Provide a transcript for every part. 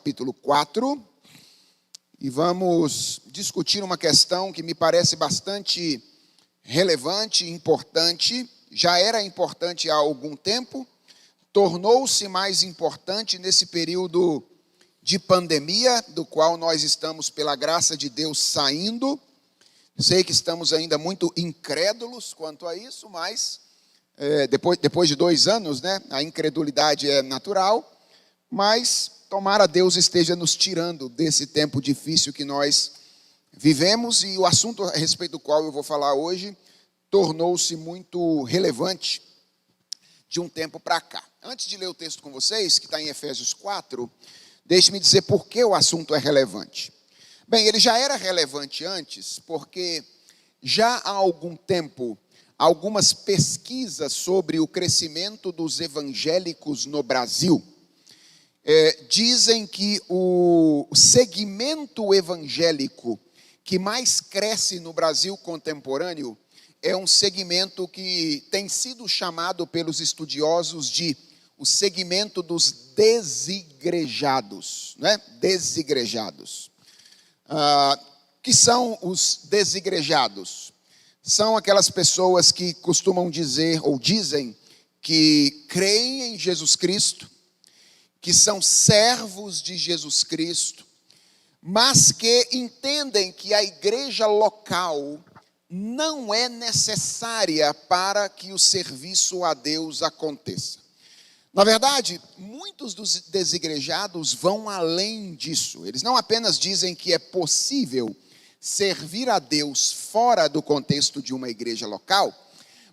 capítulo 4, e vamos discutir uma questão que me parece bastante relevante, importante. Já era importante há algum tempo, tornou-se mais importante nesse período de pandemia, do qual nós estamos, pela graça de Deus, saindo. Sei que estamos ainda muito incrédulos quanto a isso, mas depois de 2 anos, né, a incredulidade é natural, mas tomara Deus esteja nos tirando desse tempo difícil que nós vivemos, e o assunto a respeito do qual eu vou falar hoje tornou-se muito relevante de um tempo para cá. Antes de ler o texto com vocês, que está em Efésios 4, deixe-me dizer por que o assunto é relevante. Bem, ele já era relevante antes, porque já há algum tempo, algumas pesquisas sobre o crescimento dos evangélicos no Brasil dizem que o segmento evangélico que mais cresce no Brasil contemporâneo é um segmento que tem sido chamado pelos estudiosos de o segmento dos desigrejados, né? Desigrejados. Que são os desigrejados? São aquelas pessoas que costumam dizer ou dizem que creem em Jesus Cristo, que são servos de Jesus Cristo, mas que entendem que a igreja local não é necessária para que o serviço a Deus aconteça. Na verdade, muitos dos desigrejados vão além disso. Eles não apenas dizem que é possível servir a Deus fora do contexto de uma igreja local,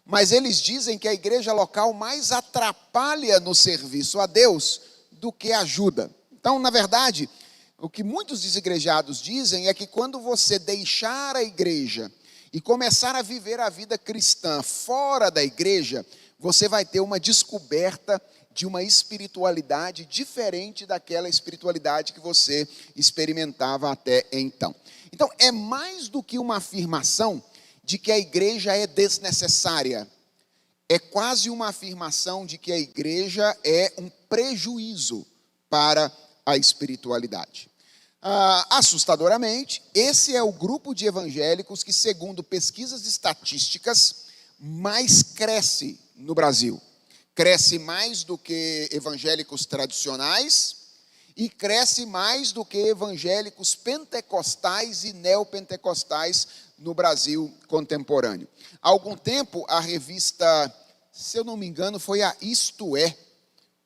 mas eles dizem que a igreja local mais atrapalha no serviço a Deus do que ajuda. Então, na verdade, o que muitos desigrejados dizem é que quando você deixar a igreja e começar a viver a vida cristã fora da igreja, você vai ter uma descoberta de uma espiritualidade diferente daquela espiritualidade que você experimentava até então. Então, é mais do que uma afirmação de que a igreja é desnecessária. É quase uma afirmação de que a igreja é um prejuízo para a espiritualidade. Assustadoramente, esse é o grupo de evangélicos que, segundo pesquisas estatísticas, mais cresce no Brasil. Cresce mais do que evangélicos tradicionais e cresce mais do que evangélicos pentecostais e neopentecostais no Brasil contemporâneo. Há algum tempo, a revista, se eu não me engano, foi a Isto É,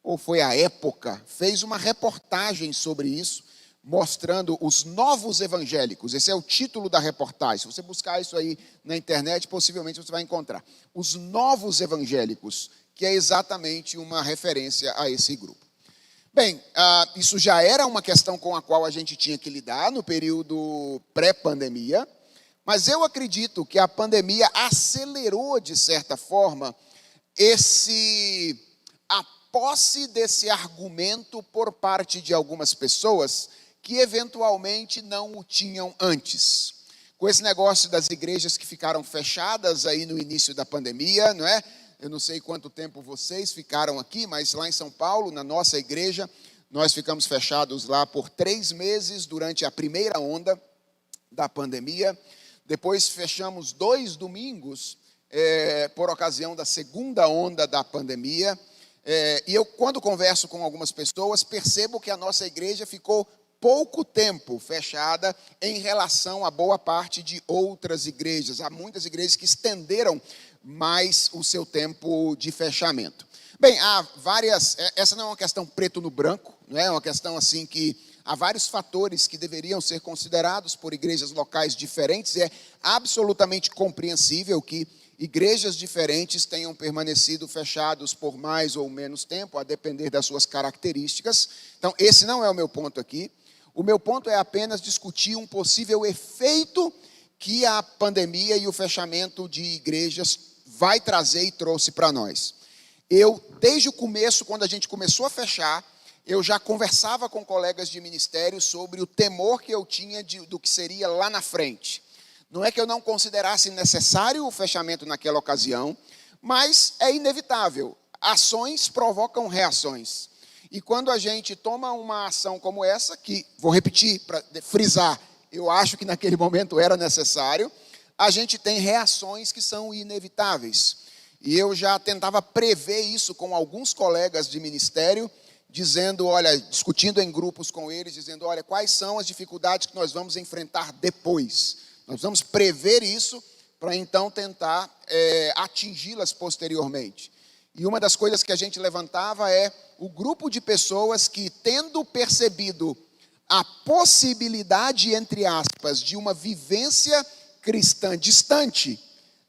ou foi a Época, fez uma reportagem sobre isso, mostrando os novos evangélicos. Esse é o título da reportagem. Se você buscar isso aí na internet, possivelmente você vai encontrar. Os novos evangélicos, que é exatamente uma referência a esse grupo. Bem, isso já era uma questão com a qual a gente tinha que lidar no período pré-pandemia, mas eu acredito que a pandemia acelerou, de certa forma, a posse desse argumento por parte de algumas pessoas que eventualmente não o tinham antes. Com esse negócio das igrejas que ficaram fechadas aí no início da pandemia, não é? Eu não sei quanto tempo vocês ficaram aqui, mas lá em São Paulo, na nossa igreja, nós ficamos fechados lá por 3 meses durante a primeira onda da pandemia. Depois fechamos 2 domingos por ocasião da segunda onda da pandemia. E eu, quando converso com algumas pessoas, percebo que a nossa igreja ficou pouco tempo fechada em relação a boa parte de outras igrejas. Há muitas igrejas que estenderam mais o seu tempo de fechamento. Bem, essa não é uma questão preto no branco, não é uma questão assim que há vários fatores que deveriam ser considerados por igrejas locais diferentes. É absolutamente compreensível que igrejas diferentes tenham permanecido fechados por mais ou menos tempo, a depender das suas características. Então, esse não é o meu ponto aqui. O meu ponto é apenas discutir um possível efeito que a pandemia e o fechamento de igrejas vai trazer e trouxe para nós. Eu, desde o começo, quando a gente começou a fechar, eu já conversava com colegas de ministério sobre o temor que eu tinha do que seria lá na frente. Não é que eu não considerasse necessário o fechamento naquela ocasião, mas é inevitável. Ações provocam reações. E quando a gente toma uma ação como essa, que, vou repetir para frisar, eu acho que naquele momento era necessário, a gente tem reações que são inevitáveis. E eu já tentava prever isso com alguns colegas de ministério, dizendo, olha, discutindo em grupos com eles, dizendo, olha, quais são as dificuldades que nós vamos enfrentar depois. Nós vamos prever isso para então tentar atingi-las posteriormente. E uma das coisas que a gente levantava é o grupo de pessoas que, tendo percebido a possibilidade, entre aspas, de uma vivência cristã distante,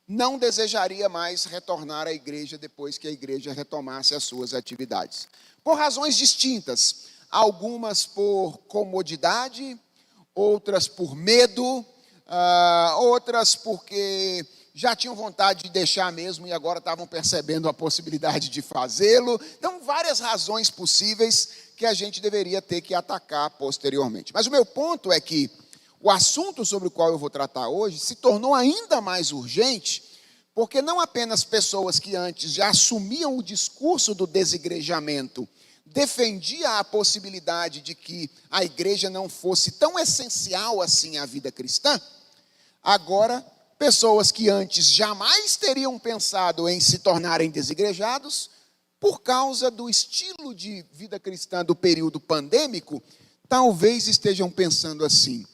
não desejaria mais retornar à igreja depois que a igreja retomasse as suas atividades. Por razões distintas, algumas por comodidade, outras por medo, outras porque já tinham vontade de deixar mesmo e agora estavam percebendo a possibilidade de fazê-lo. Então, várias razões possíveis que a gente deveria ter que atacar posteriormente. Mas o meu ponto é que o assunto sobre o qual eu vou tratar hoje se tornou ainda mais urgente, porque não apenas pessoas que antes já assumiam o discurso do desigrejamento defendiam a possibilidade de que a igreja não fosse tão essencial assim à vida cristã, agora pessoas que antes jamais teriam pensado em se tornarem desigrejados, por causa do estilo de vida cristã do período pandêmico, talvez estejam pensando assim,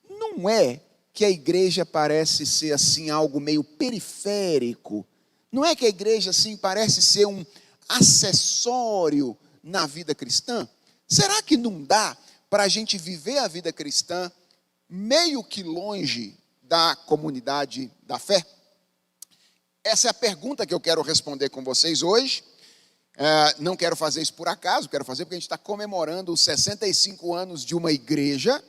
não é que a igreja parece ser assim algo meio periférico? Não é que a igreja assim parece ser um acessório na vida cristã? Será que não dá para a gente viver a vida cristã meio que longe da comunidade da fé? Essa é a pergunta que eu quero responder com vocês hoje. Não quero fazer isso por acaso, quero fazer porque a gente está comemorando os 65 anos de uma igreja.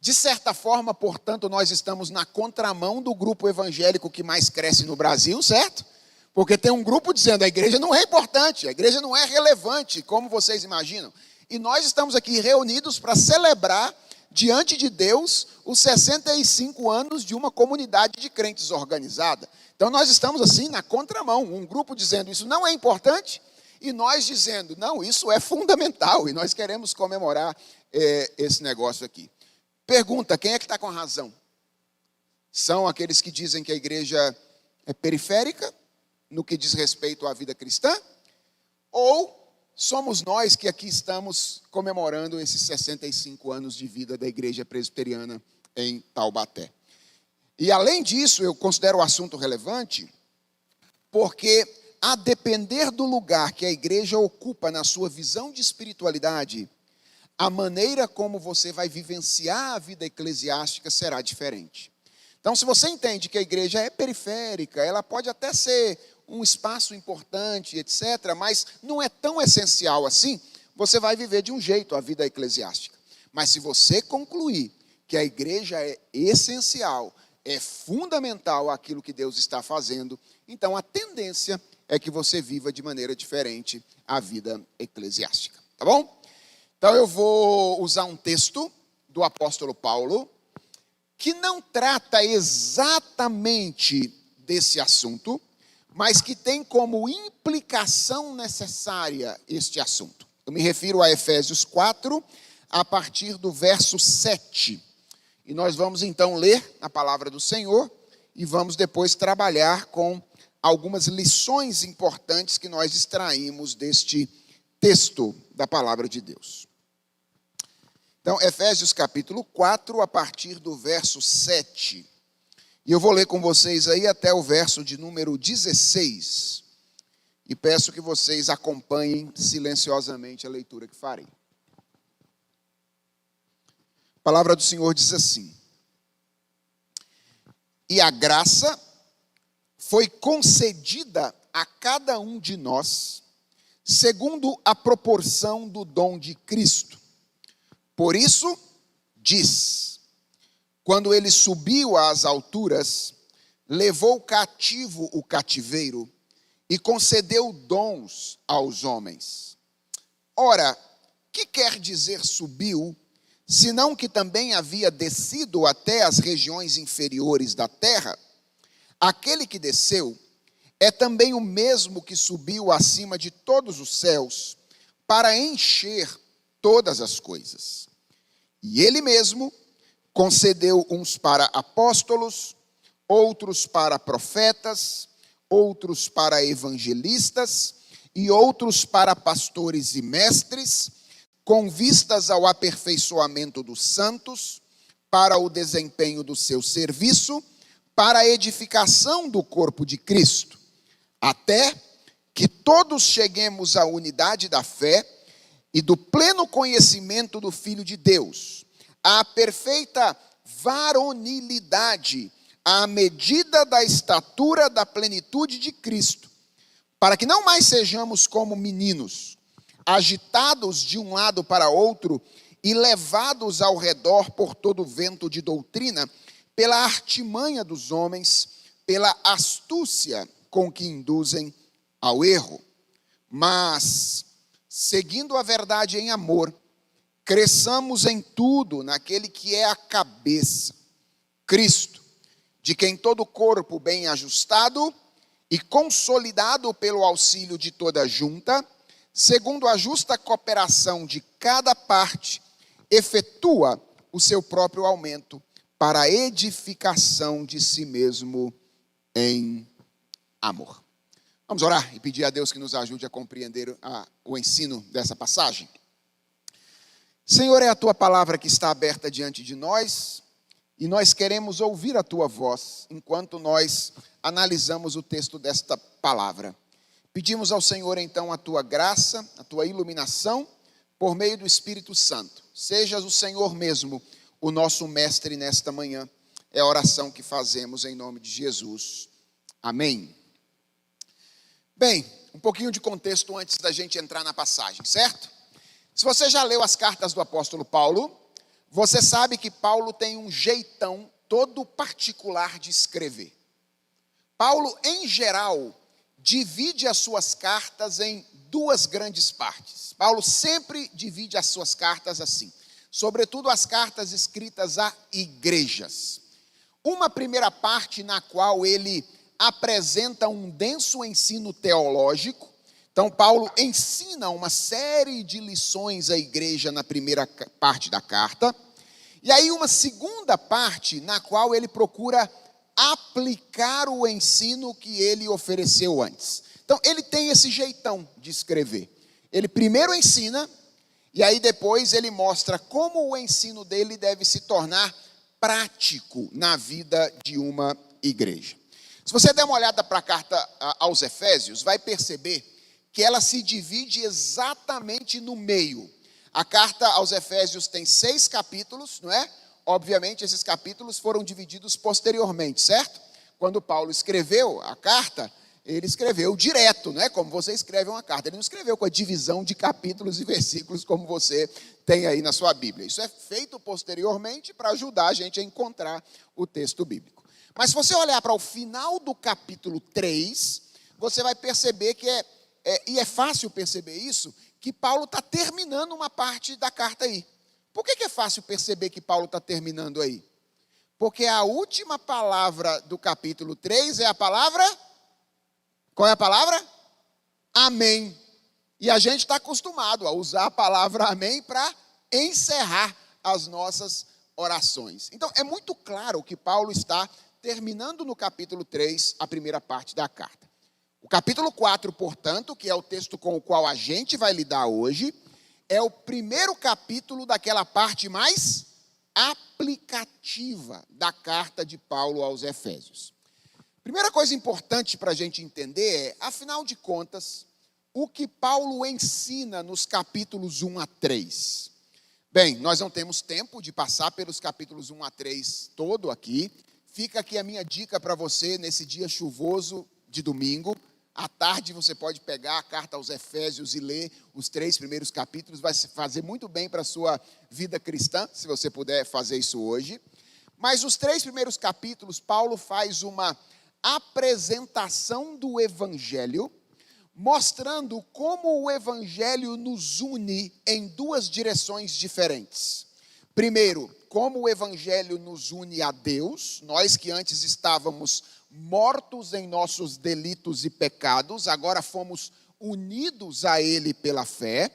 De certa forma, portanto, nós estamos na contramão do grupo evangélico que mais cresce no Brasil, certo? Porque tem um grupo dizendo a igreja não é importante, a igreja não é relevante, como vocês imaginam. E nós estamos aqui reunidos para celebrar diante de Deus os 65 anos de uma comunidade de crentes organizada. Então nós estamos assim na contramão, um grupo dizendo isso não é importante e nós dizendo não, isso é fundamental e nós queremos comemorar esse negócio aqui. Pergunta, quem é que está com razão? São aqueles que dizem que a igreja é periférica no que diz respeito à vida cristã? Ou somos nós que aqui estamos comemorando esses 65 anos de vida da igreja presbiteriana em Taubaté? E além disso, eu considero o assunto relevante, porque a depender do lugar que a igreja ocupa na sua visão de espiritualidade, a maneira como você vai vivenciar a vida eclesiástica será diferente. Então, se você entende que a igreja é periférica, ela pode até ser um espaço importante, etc., mas não é tão essencial assim, você vai viver de um jeito a vida eclesiástica. Mas se você concluir que a igreja é essencial, é fundamental aquilo que Deus está fazendo, então a tendência é que você viva de maneira diferente a vida eclesiástica. Tá bom? Então eu vou usar um texto do apóstolo Paulo, que não trata exatamente desse assunto, mas que tem como implicação necessária este assunto. Eu me refiro a Efésios 4, a partir do verso 7. E nós vamos então ler a palavra do Senhor e vamos depois trabalhar com algumas lições importantes que nós extraímos deste texto da palavra de Deus. Então, Efésios capítulo 4, a partir do verso 7. E eu vou ler com vocês aí até o verso de número 16. E peço que vocês acompanhem silenciosamente a leitura que farei. A palavra do Senhor diz assim: e a graça foi concedida a cada um de nós, segundo a proporção do dom de Cristo. Por isso, diz, quando ele subiu às alturas, levou cativo o cativeiro e concedeu dons aos homens. Ora, que quer dizer subiu, senão que também havia descido até as regiões inferiores da terra? Aquele que desceu é também o mesmo que subiu acima de todos os céus, para encher todas as coisas. E ele mesmo concedeu uns para apóstolos, outros para profetas, outros para evangelistas e outros para pastores e mestres, com vistas ao aperfeiçoamento dos santos, para o desempenho do seu serviço, para a edificação do corpo de Cristo, até que todos cheguemos à unidade da fé e do pleno conhecimento do Filho de Deus, à perfeita varonilidade, à medida da estatura da plenitude de Cristo, para que não mais sejamos como meninos, agitados de um lado para outro e levados ao redor por todo vento de doutrina, pela artimanha dos homens, pela astúcia com que induzem ao erro. Mas, seguindo a verdade em amor, cresçamos em tudo naquele que é a cabeça, Cristo, de quem todo o corpo bem ajustado e consolidado pelo auxílio de toda a junta, segundo a justa cooperação de cada parte, efetua o seu próprio aumento para a edificação de si mesmo em amor. Vamos orar e pedir a Deus que nos ajude a compreender o ensino dessa passagem. Senhor, é a Tua palavra que está aberta diante de nós e nós queremos ouvir a Tua voz enquanto nós analisamos o texto desta palavra. Pedimos ao Senhor então a Tua graça, a Tua iluminação por meio do Espírito Santo. Sejas o Senhor mesmo o nosso mestre nesta manhã. É a oração que fazemos em nome de Jesus. Amém. Bem, um pouquinho de contexto antes da gente entrar na passagem, certo? Se você já leu as cartas do apóstolo Paulo, você sabe que Paulo tem um jeitão todo particular de escrever. Paulo, em geral, divide as suas cartas em duas grandes partes. Paulo sempre divide as suas cartas assim, sobretudo as cartas escritas a igrejas. Uma primeira parte na qual ele apresenta um denso ensino teológico. Então, Paulo ensina uma série de lições à igreja na primeira parte da carta. E aí uma segunda parte na qual ele procura aplicar o ensino que ele ofereceu antes. Então, ele tem esse jeitão de escrever. Ele primeiro ensina, e aí depois ele mostra como o ensino dele deve se tornar prático na vida de uma igreja. Se você der uma olhada para a carta aos Efésios, vai perceber que ela se divide exatamente no meio. A carta aos Efésios tem 6 capítulos, não é? Obviamente, esses capítulos foram divididos posteriormente, certo? Quando Paulo escreveu a carta, ele escreveu direto, não é? Como você escreve uma carta. Ele não escreveu com a divisão de capítulos e versículos como você tem aí na sua Bíblia. Isso é feito posteriormente para ajudar a gente a encontrar o texto bíblico. Mas se você olhar para o final do capítulo 3, você vai perceber que e é fácil perceber isso, que Paulo está terminando uma parte da carta aí. Por que é fácil perceber que Paulo está terminando aí? Porque a última palavra do capítulo 3 é a palavra... Qual é a palavra? Amém. E a gente está acostumado a usar a palavra amém para encerrar as nossas orações. Então, é muito claro que Paulo está terminando no capítulo 3 a primeira parte da carta. O capítulo 4, portanto, que é o texto com o qual a gente vai lidar hoje, é o primeiro capítulo daquela parte mais aplicativa da carta de Paulo aos Efésios. Primeira coisa importante para a gente entender é, afinal de contas, o que Paulo ensina nos capítulos 1 a 3. Bem, nós não temos tempo de passar pelos capítulos 1 a 3 todo aqui. Fica aqui a minha dica para você nesse dia chuvoso de domingo. À tarde você pode pegar a carta aos Efésios e ler os 3 primeiros capítulos. Vai fazer muito bem para a sua vida cristã, se você puder fazer isso hoje. Mas os 3 primeiros capítulos, Paulo faz uma apresentação do Evangelho, mostrando como o Evangelho nos une em 2 direções diferentes. Primeiro, como o Evangelho nos une a Deus, nós que antes estávamos mortos em nossos delitos e pecados, agora fomos unidos a Ele pela fé.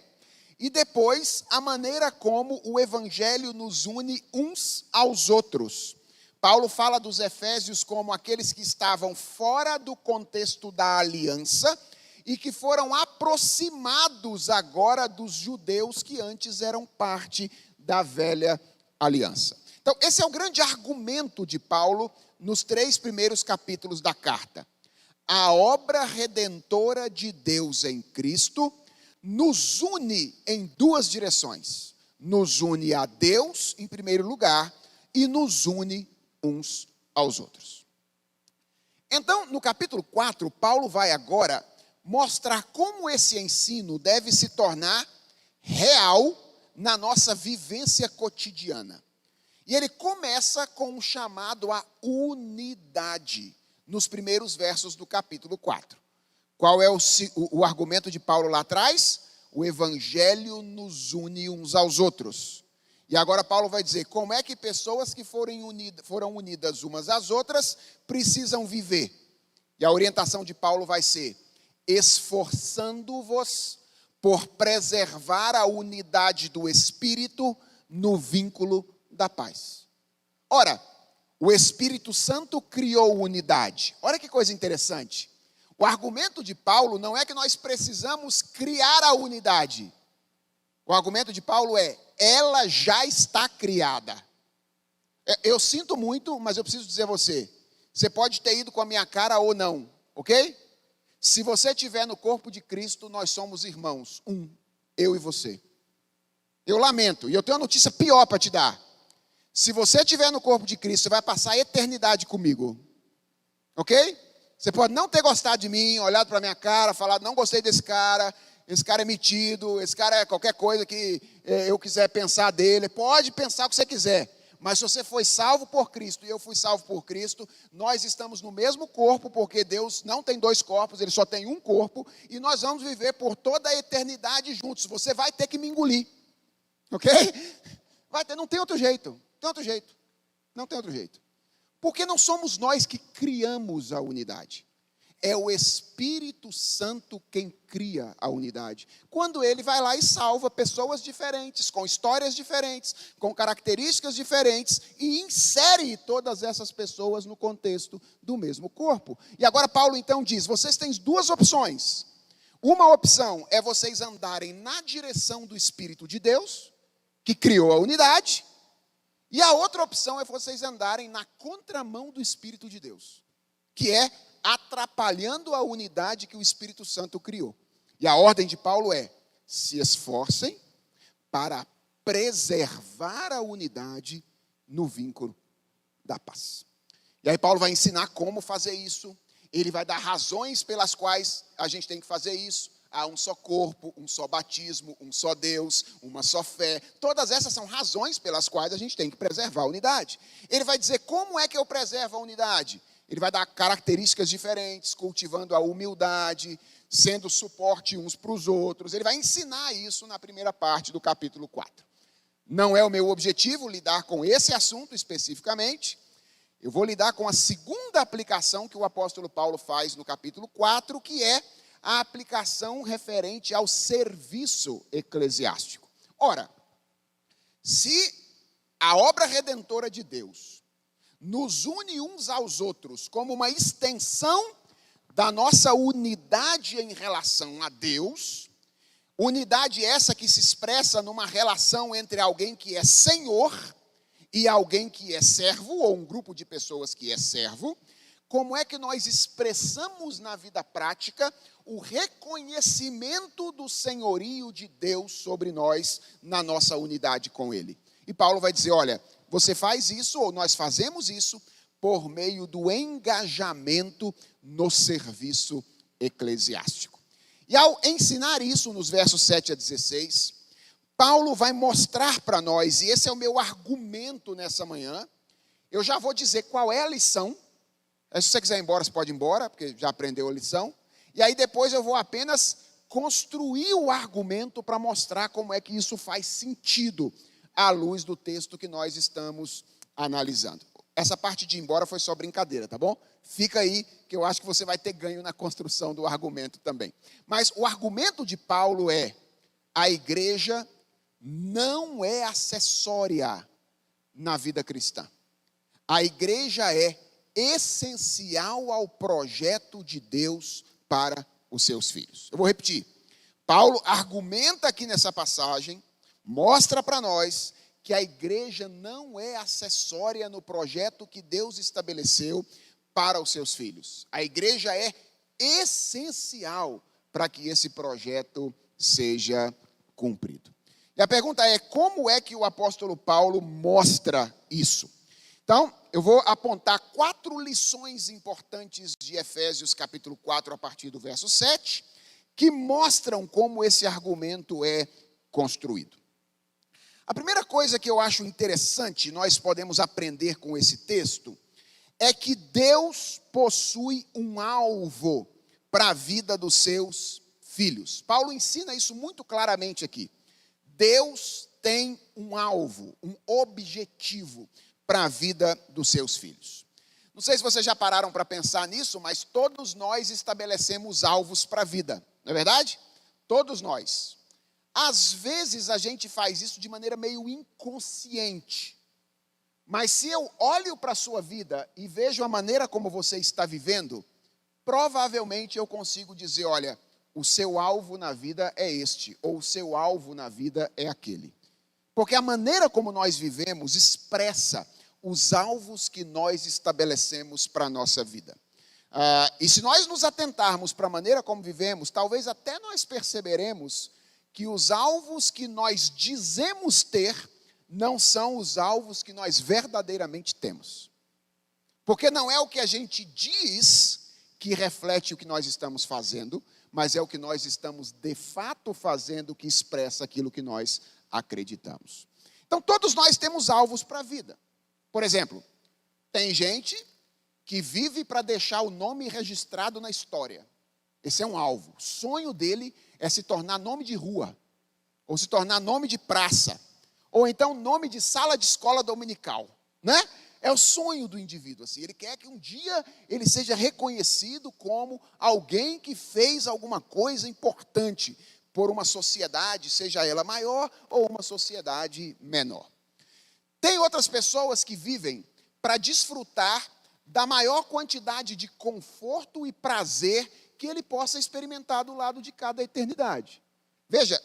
E depois, a maneira como o evangelho nos une uns aos outros. Paulo fala dos efésios como aqueles que estavam fora do contexto da aliança e que foram aproximados agora dos judeus que antes eram parte da velha aliança. Então, esse é o grande argumento de Paulo nos 3 primeiros capítulos da carta. A obra redentora de Deus em Cristo nos une em 2 direções. Nos une a Deus, em primeiro lugar, e nos une uns aos outros. Então, no capítulo 4, Paulo vai agora mostrar como esse ensino deve se tornar real na nossa vivência cotidiana. E ele começa com um chamado à unidade, nos primeiros versos do capítulo 4. Qual é o argumento de Paulo lá atrás? O evangelho nos une uns aos outros. E agora Paulo vai dizer como é que pessoas que foram unidas umas às outras precisam viver. E a orientação de Paulo vai ser: esforçando-vos por preservar a unidade do Espírito no vínculo da paz. Ora, o Espírito Santo criou unidade. Olha que coisa interessante. O argumento de Paulo não é que nós precisamos criar a unidade. O argumento de Paulo é: ela já está criada. Eu sinto muito, mas eu preciso dizer a você, você pode ter ido com a minha cara ou não, ok? Se você estiver no corpo de Cristo, nós somos irmãos, eu e você. Eu lamento, e eu tenho uma notícia pior para te dar. Se você estiver no corpo de Cristo, você vai passar a eternidade comigo, ok? Você pode não ter gostado de mim, olhado para a minha cara, falado: não gostei desse cara, esse cara é metido, esse cara é qualquer coisa que eu quiser pensar dele. Pode pensar o que você quiser, mas se você foi salvo por Cristo e eu fui salvo por Cristo, nós estamos no mesmo corpo, porque Deus não tem 2 corpos, Ele só tem um corpo, e nós vamos viver por toda a eternidade juntos. Você vai ter que me engolir, ok? Não tem outro jeito, não tem outro jeito. Porque não somos nós que criamos a unidade. É o Espírito Santo quem cria a unidade. Quando Ele vai lá e salva pessoas diferentes, com histórias diferentes, com características diferentes, e insere todas essas pessoas no contexto do mesmo corpo. E agora Paulo então diz: vocês têm 2 opções. Uma opção é vocês andarem na direção do Espírito de Deus, que criou a unidade, e a outra opção é vocês andarem na contramão do Espírito de Deus, que é atrapalhando a unidade que o Espírito Santo criou. E a ordem de Paulo é: se esforcem para preservar a unidade no vínculo da paz. E aí Paulo vai ensinar como fazer isso. Ele vai dar razões pelas quais a gente tem que fazer isso. Há um só corpo, um só batismo, um só Deus, uma só fé. Todas essas são razões pelas quais a gente tem que preservar a unidade. Ele vai dizer como é que eu preservo a unidade. Ele vai dar características diferentes, cultivando a humildade, sendo suporte uns para os outros. Ele vai ensinar isso na primeira parte do capítulo 4. Não é o meu objetivo lidar com esse assunto especificamente. Eu vou lidar com a segunda aplicação que o apóstolo Paulo faz no capítulo 4, que é a aplicação referente ao serviço eclesiástico. Ora, se a obra redentora de Deus nos une uns aos outros como uma extensão da nossa unidade em relação a Deus, unidade essa que se expressa numa relação entre alguém que é senhor e alguém que é servo, ou um grupo de pessoas que é servo, como é que nós expressamos na vida prática o reconhecimento do senhorio de Deus sobre nós na nossa unidade com Ele? E Paulo vai dizer: olha, você faz isso, ou nós fazemos isso, por meio do engajamento no serviço eclesiástico. E ao ensinar isso nos versos 7 a 16, Paulo vai mostrar para nós, e esse é o meu argumento nessa manhã. Eu já vou dizer qual é a lição. Se você quiser ir embora, você pode ir embora, porque já aprendeu a lição. E aí depois eu vou apenas construir o argumento para mostrar como é que isso faz sentido à luz do texto que nós estamos analisando. Essa parte de ir embora foi só brincadeira, tá bom? Fica aí, que eu acho que você vai ter ganho na construção do argumento também. Mas o argumento de Paulo é: a igreja não é acessória na vida cristã. A igreja é essencial ao projeto de Deus para os seus filhos. Eu vou repetir. Paulo argumenta aqui nessa passagem, mostra para nós que a igreja não é acessória no projeto que Deus estabeleceu para os seus filhos. A igreja é essencial para que esse projeto seja cumprido. E a pergunta é, como é que o apóstolo Paulo mostra isso? Então, eu vou apontar 4 lições importantes de Efésios capítulo 4, a partir do verso 7, que mostram como esse argumento é construído. A primeira coisa que eu acho interessante, nós podemos aprender com esse texto, é que Deus possui um alvo para a vida dos seus filhos. Paulo ensina isso muito claramente aqui. Deus tem um alvo, um objetivo para a vida dos seus filhos. Não sei se vocês já pararam para pensar nisso, mas todos nós estabelecemos alvos para a vida, não é verdade? Todos nós. Às vezes a gente faz isso de maneira meio inconsciente. Mas se eu olho para a sua vida e vejo a maneira como você está vivendo, provavelmente eu consigo dizer, olha, o seu alvo na vida é este, ou o seu alvo na vida é aquele. Porque a maneira como nós vivemos expressa os alvos que nós estabelecemos para a nossa vida. E se nós nos atentarmos para a maneira como vivemos, talvez até nós perceberemos que os alvos que nós dizemos ter não são os alvos que nós verdadeiramente temos. Porque não é o que a gente diz que reflete o que nós estamos fazendo, mas é o que nós estamos de fato fazendo que expressa aquilo que nós acreditamos. Então todos nós temos alvos para a vida. Por exemplo, tem gente que vive para deixar o nome registrado na história. Esse é um alvo. O sonho dele é se tornar nome de rua, ou se tornar nome de praça, ou então nome de sala de escola dominical, né? É o sonho do indivíduo, assim. Ele quer que um dia ele seja reconhecido como alguém que fez alguma coisa importante por uma sociedade, seja ela maior ou uma sociedade menor. Tem outras pessoas que vivem para desfrutar da maior quantidade de conforto e prazer que ele possa experimentar do lado de cá da eternidade. Veja,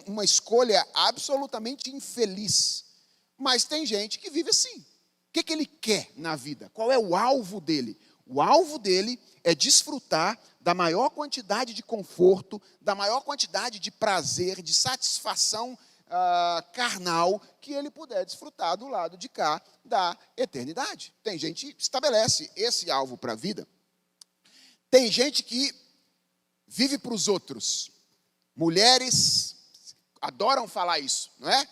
uma escolha absolutamente infeliz. Mas tem gente que vive assim. O que ele quer na vida? Qual é o alvo dele? O alvo dele é desfrutar da maior quantidade de conforto, da maior quantidade de prazer, de satisfação carnal que ele puder desfrutar do lado de cá da eternidade. Tem gente que estabelece esse alvo para a vida. Tem gente que vive para os outros. Mulheres adoram falar isso, não é?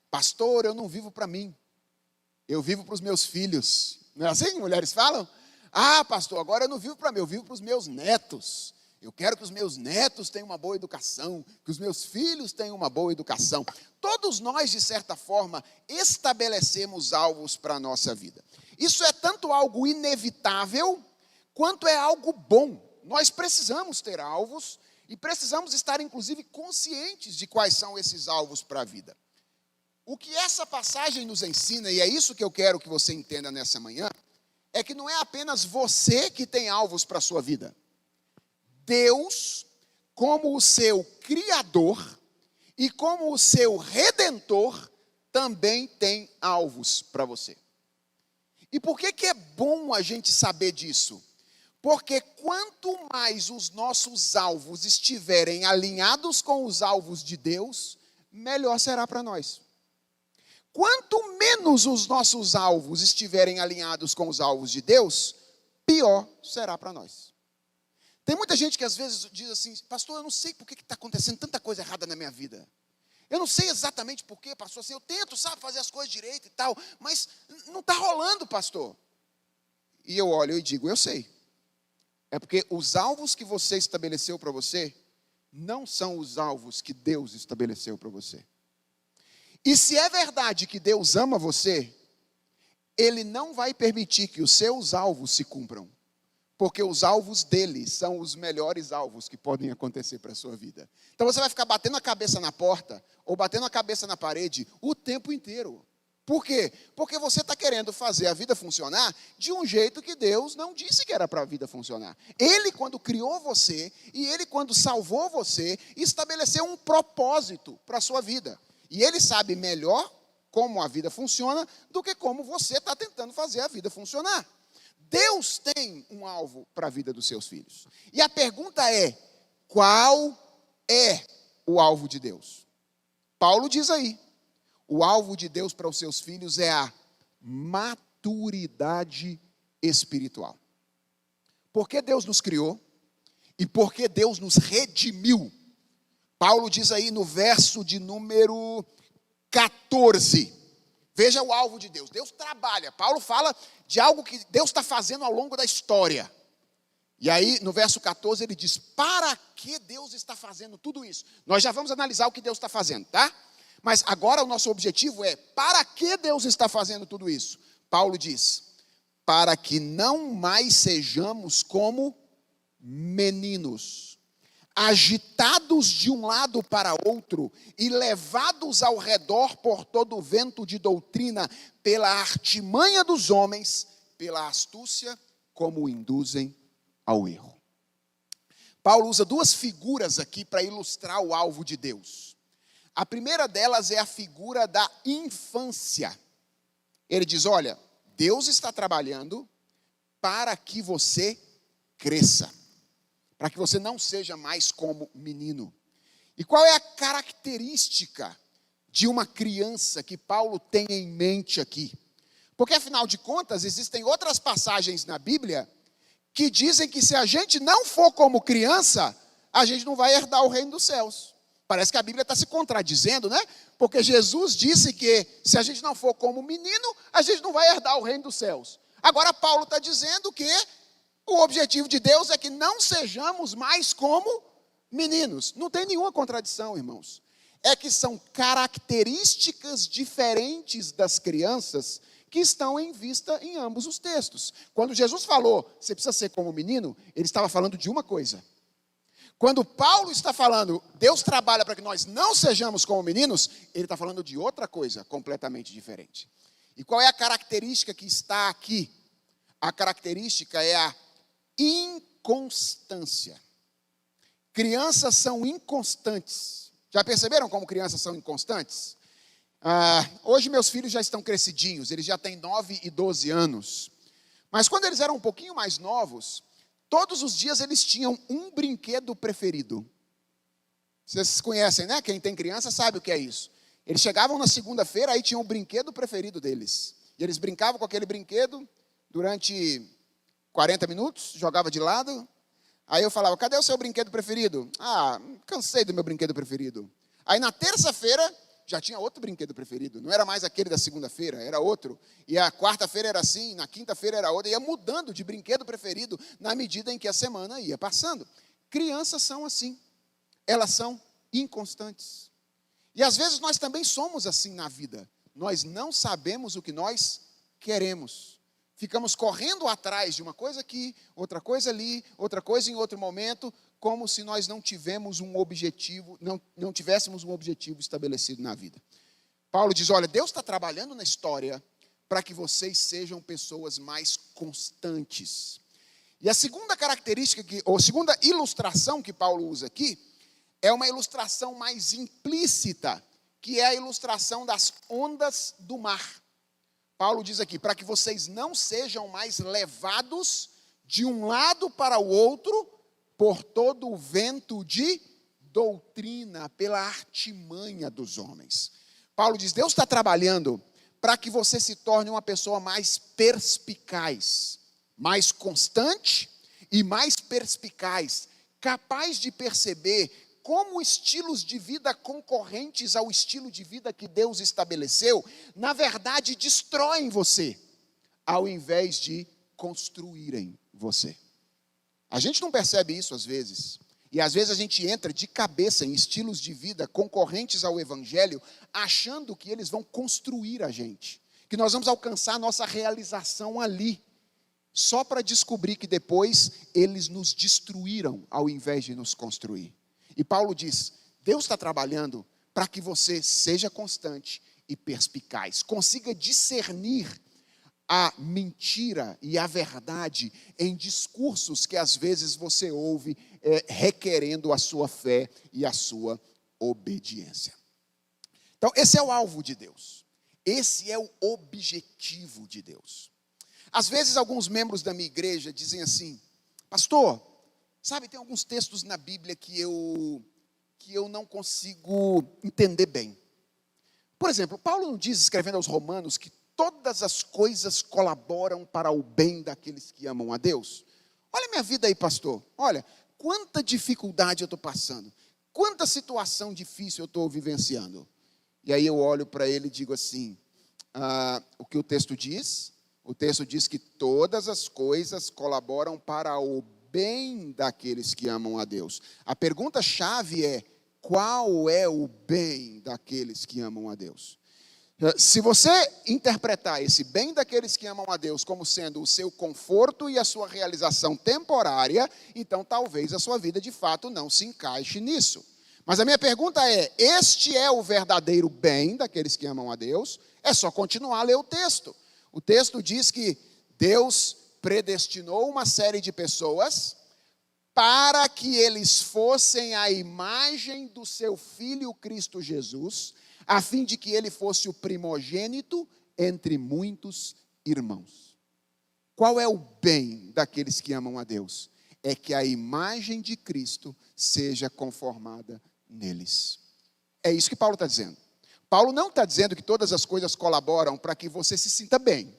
Pastor, eu não vivo para mim. Eu vivo para os meus filhos. Não é assim que mulheres falam? Ah, pastor, agora eu não vivo para mim, eu vivo para os meus netos. Eu quero que os meus netos tenham uma boa educação, que os meus filhos tenham uma boa educação. Todos nós, de certa forma, estabelecemos alvos para a nossa vida. Isso é tanto algo inevitável, quanto é algo bom. Nós precisamos ter alvos e precisamos estar, inclusive, conscientes de quais são esses alvos para a vida. O que essa passagem nos ensina, e é isso que eu quero que você entenda nessa manhã, é que não é apenas você que tem alvos para a sua vida. Deus, como o seu Criador e como o seu Redentor, também tem alvos para você. E por que é bom a gente saber disso? Porque quanto mais os nossos alvos estiverem alinhados com os alvos de Deus, melhor será para nós. Quanto menos os nossos alvos estiverem alinhados com os alvos de Deus, pior será para nós. Tem muita gente que às vezes diz assim, pastor, eu não sei por que está acontecendo tanta coisa errada na minha vida. Eu não sei exatamente por quê, pastor, assim, eu tento, fazer as coisas direito e tal, mas não está rolando, pastor. E eu olho e digo, eu sei. É porque os alvos que você estabeleceu para você, não são os alvos que Deus estabeleceu para você. E se é verdade que Deus ama você, Ele não vai permitir que os seus alvos se cumpram. porque os alvos dele são os melhores alvos que podem acontecer para a sua vida. Então você vai ficar batendo a cabeça na porta ou batendo a cabeça na parede o tempo inteiro. Por quê? Porque você está querendo fazer a vida funcionar de um jeito que Deus não disse que era para a vida funcionar. Ele, quando criou você, e Ele, quando salvou você, estabeleceu um propósito para a sua vida. E Ele sabe melhor como a vida funciona do que como você está tentando fazer a vida funcionar. Deus tem um alvo para a vida dos seus filhos. E a pergunta é, qual é o alvo de Deus? Paulo diz aí, o alvo de Deus para os seus filhos é a maturidade espiritual. Porque Deus nos criou e porque Deus nos redimiu. Paulo diz aí no verso de número 14. Veja o alvo de Deus. Deus trabalha. Paulo fala de algo que Deus está fazendo ao longo da história. E aí, no verso 14, ele diz, para que Deus está fazendo tudo isso? Nós já vamos analisar o que Deus está fazendo, tá? Mas agora o nosso objetivo é, para que Deus está fazendo tudo isso? Paulo diz, para que não mais sejamos como meninos, agitados de um lado para outro e levados ao redor por todo o vento de doutrina, pela artimanha dos homens, pela astúcia, como o induzem ao erro. Paulo usa duas figuras aqui para ilustrar o alvo de Deus. A primeira delas é a figura da infância. Ele diz, olha, Deus está trabalhando para que você cresça, para que você não seja mais como menino. E qual é a característica de uma criança que Paulo tem em mente aqui? Porque, afinal de contas, existem outras passagens na Bíblia que dizem que se a gente não for como criança, a gente não vai herdar o reino dos céus. Parece que a Bíblia está se contradizendo, né? Porque Jesus disse que se a gente não for como menino, a gente não vai herdar o reino dos céus. Agora Paulo está dizendo que o objetivo de Deus é que não sejamos mais como meninos. Não tem nenhuma contradição, irmãos. É que são características diferentes das crianças que estão em vista em ambos os textos. Quando Jesus falou, você precisa ser como menino, ele estava falando de uma coisa. Quando Paulo está falando, Deus trabalha para que nós não sejamos como meninos, ele está falando de outra coisa completamente diferente. E qual é a característica que está aqui? A característica é a inconstância. Crianças são inconstantes. Já perceberam como crianças são inconstantes? Hoje meus filhos já estão crescidinhos, eles já têm 9 e 12 anos. Mas quando eles eram um pouquinho mais novos, todos os dias eles tinham um brinquedo preferido. Vocês conhecem, né? Quem tem criança sabe o que é isso. Eles chegavam na segunda-feira, aí tinham o brinquedo preferido deles. E eles brincavam com aquele brinquedo durante 40 minutos, jogava de lado. Aí eu falava, cadê o seu brinquedo preferido? Cansei do meu brinquedo preferido. Aí na terça-feira, já tinha outro brinquedo preferido. Não era mais aquele da segunda-feira, era outro. E a quarta-feira era assim, na quinta-feira era outra. Ia mudando de brinquedo preferido na medida em que a semana ia passando. Crianças são assim. Elas são inconstantes. E às vezes nós também somos assim na vida. Nós não sabemos o que nós queremos. Ficamos correndo atrás de uma coisa aqui, outra coisa ali, outra coisa em outro momento, como se nós não tivéssemos um objetivo, não tivéssemos um objetivo estabelecido na vida. Paulo diz, olha, Deus está trabalhando na história para que vocês sejam pessoas mais constantes. E a segunda característica, ou a segunda ilustração que Paulo usa aqui, é uma ilustração mais implícita, que é a ilustração das ondas do mar. Paulo diz aqui, para que vocês não sejam mais levados de um lado para o outro por todo o vento de doutrina, pela artimanha dos homens. Paulo diz, Deus está trabalhando para que você se torne uma pessoa mais perspicaz, mais constante e mais perspicaz, capaz de perceber como estilos de vida concorrentes ao estilo de vida que Deus estabeleceu, na verdade destroem você, ao invés de construírem você. A gente não percebe isso às vezes, e às vezes a gente entra de cabeça em estilos de vida concorrentes ao Evangelho, achando que eles vão construir a gente, que nós vamos alcançar a nossa realização ali. só para descobrir que depois eles nos destruíram ao invés de nos construir. E Paulo diz: Deus está trabalhando para que você seja constante e perspicaz, consiga discernir a mentira e a verdade em discursos que às vezes você ouve requerendo a sua fé e a sua obediência. Então, esse é o alvo de Deus. Esse é o objetivo de Deus. Às vezes, alguns membros da minha igreja dizem assim: pastor, sabe, tem alguns textos na Bíblia que eu não consigo entender bem. Por exemplo, Paulo não diz, escrevendo aos Romanos, que todas as coisas colaboram para o bem daqueles que amam a Deus? Olha a minha vida aí, pastor. Olha, quanta dificuldade eu estou passando. Quanta situação difícil eu estou vivenciando. E aí eu olho para ele e digo assim: o que o texto diz? O texto diz que todas as coisas colaboram para o bem daqueles que amam a Deus. A pergunta-chave é: qual é o bem daqueles que amam a Deus? Se você interpretar esse bem daqueles que amam a Deus como sendo o seu conforto e a sua realização temporária, então talvez a sua vida de fato não se encaixe nisso. Mas a minha pergunta é: este é o verdadeiro bem daqueles que amam a Deus? É só continuar a ler o texto. O texto diz que Deus predestinou uma série de pessoas para que eles fossem a imagem do seu Filho Cristo Jesus, a fim de que ele fosse o primogênito entre muitos irmãos. Qual é o bem daqueles que amam a Deus? É que a imagem de Cristo seja conformada neles. É isso que Paulo está dizendo. Paulo não está dizendo que todas as coisas colaboram para que você se sinta bem.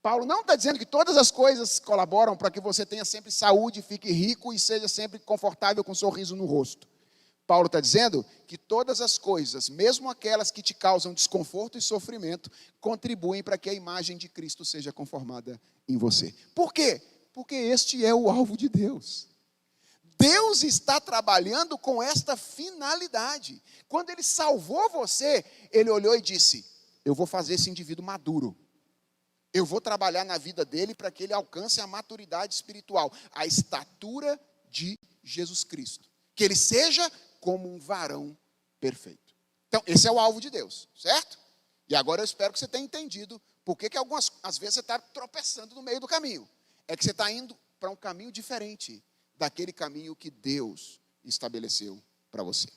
Paulo não está dizendo que todas as coisas colaboram para que você tenha sempre saúde, fique rico e seja sempre confortável com um sorriso no rosto. Paulo está dizendo que todas as coisas, mesmo aquelas que te causam desconforto e sofrimento, contribuem para que a imagem de Cristo seja conformada em você. Por quê? Porque este é o alvo de Deus. Deus está trabalhando com esta finalidade. Quando Ele salvou você, Ele olhou e disse: eu vou fazer esse indivíduo maduro. Eu vou trabalhar na vida dele para que ele alcance a maturidade espiritual, a estatura de Jesus Cristo. Que ele seja como um varão perfeito. Então, esse é o alvo de Deus, certo? E agora eu espero que você tenha entendido por que às vezes você está tropeçando no meio do caminho. É que você está indo para um caminho diferente daquele caminho que Deus estabeleceu para você.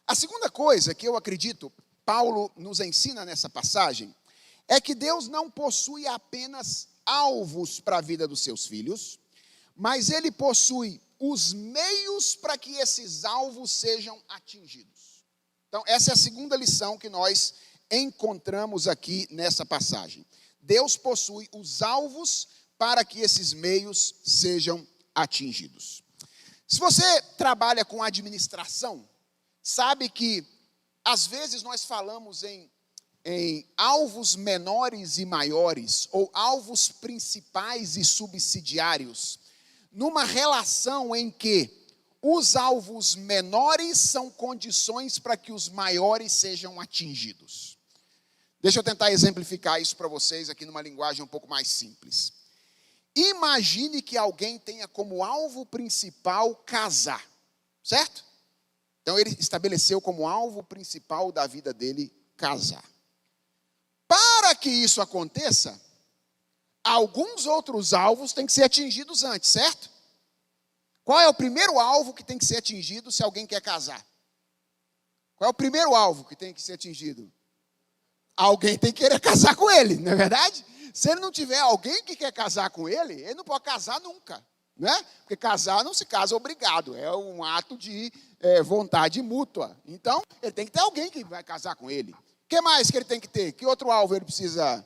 A segunda coisa que eu acredito Paulo nos ensina nessa passagem é que Deus não possui apenas alvos para a vida dos seus filhos, mas Ele possui os meios para que esses alvos sejam atingidos. Então, essa é a segunda lição que nós encontramos aqui nessa passagem. Deus possui os alvos para que esses meios sejam atingidos. Se você trabalha com administração, sabe que às vezes nós falamos em alvos menores e maiores, ou alvos principais e subsidiários, numa relação em que os alvos menores são condições para que os maiores sejam atingidos. Deixa eu tentar exemplificar isso para vocês aqui numa linguagem um pouco mais simples. Imagine que alguém tenha como alvo principal casar, certo? Então ele estabeleceu como alvo principal da vida dele casar. Para que isso aconteça, alguns outros alvos têm que ser atingidos antes, certo? Qual é o primeiro alvo que tem que ser atingido se alguém quer casar? Qual é o primeiro alvo que tem que ser atingido? Alguém tem que querer casar com ele, não é verdade? Se ele não tiver alguém que quer casar com ele, ele não pode casar nunca, né? Porque casar não se casa obrigado, é um ato de vontade mútua. Então, ele tem que ter alguém que vai casar com ele. O que mais que ele tem que ter? Que outro alvo ele precisa?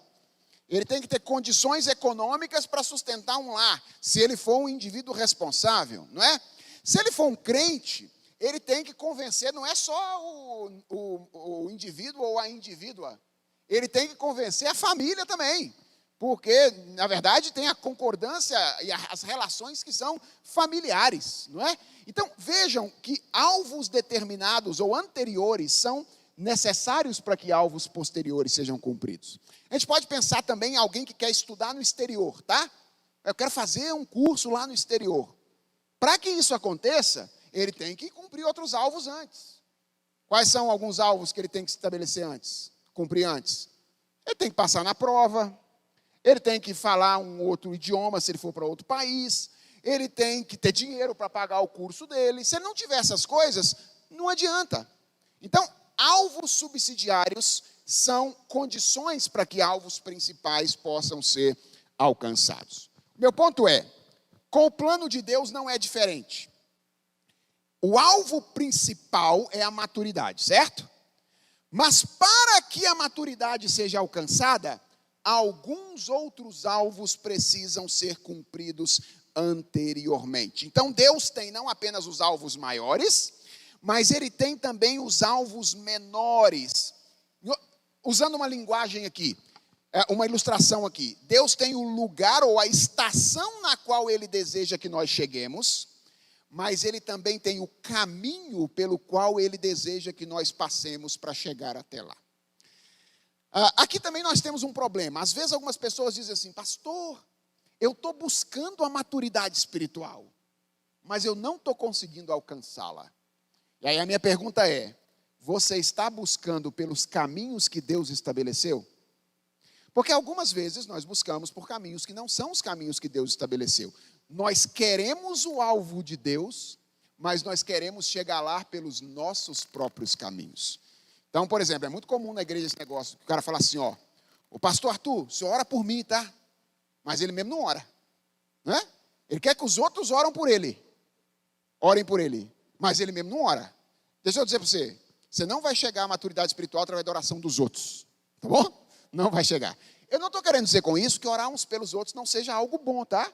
Ele tem que ter condições econômicas para sustentar um lar, se ele for um indivíduo responsável, não é? Se ele for um crente, ele tem que convencer, não é só o indivíduo ou a indivídua, ele tem que convencer a família também, porque, na verdade, tem a concordância e as relações que são familiares, não é? Então, vejam que alvos determinados ou anteriores são necessários para que alvos posteriores sejam cumpridos. A gente pode pensar também em alguém que quer estudar no exterior, tá? Eu quero fazer um curso lá no exterior. Para que isso aconteça, ele tem que cumprir outros alvos antes. Quais são alguns alvos que ele tem que estabelecer antes? Cumprir antes? Ele tem que passar na prova, ele tem que falar um outro idioma se ele for para outro país, ele tem que ter dinheiro para pagar o curso dele. Se ele não tiver essas coisas, não adianta. Então, alvos subsidiários são condições para que alvos principais possam ser alcançados. Meu ponto é, com o plano de Deus não é diferente. O alvo principal é a maturidade, certo? Mas para que a maturidade seja alcançada, alguns outros alvos precisam ser cumpridos anteriormente. Então Deus tem não apenas os alvos maiores, mas Ele tem também os alvos menores. Usando uma linguagem aqui, uma ilustração aqui. Deus tem o lugar ou a estação na qual Ele deseja que nós cheguemos, mas Ele também tem o caminho pelo qual Ele deseja que nós passemos para chegar até lá. Aqui também nós temos um problema. Às vezes algumas pessoas dizem assim, pastor, eu estou buscando a maturidade espiritual, mas eu não estou conseguindo alcançá-la. E aí a minha pergunta é, você está buscando pelos caminhos que Deus estabeleceu? Porque algumas vezes nós buscamos por caminhos que não são os caminhos que Deus estabeleceu. Nós queremos o alvo de Deus, mas nós queremos chegar lá pelos nossos próprios caminhos. Então, por exemplo, é muito comum na igreja esse negócio, que o cara fala assim, ó, o pastor Arthur, o senhor ora por mim, tá? Mas ele mesmo não ora, né? Ele quer que os outros orem por ele, mas ele mesmo não ora. Deixa eu dizer para você, você não vai chegar à maturidade espiritual através da oração dos outros, tá bom? Não vai chegar. Eu não estou querendo dizer com isso que orar uns pelos outros não seja algo bom, tá?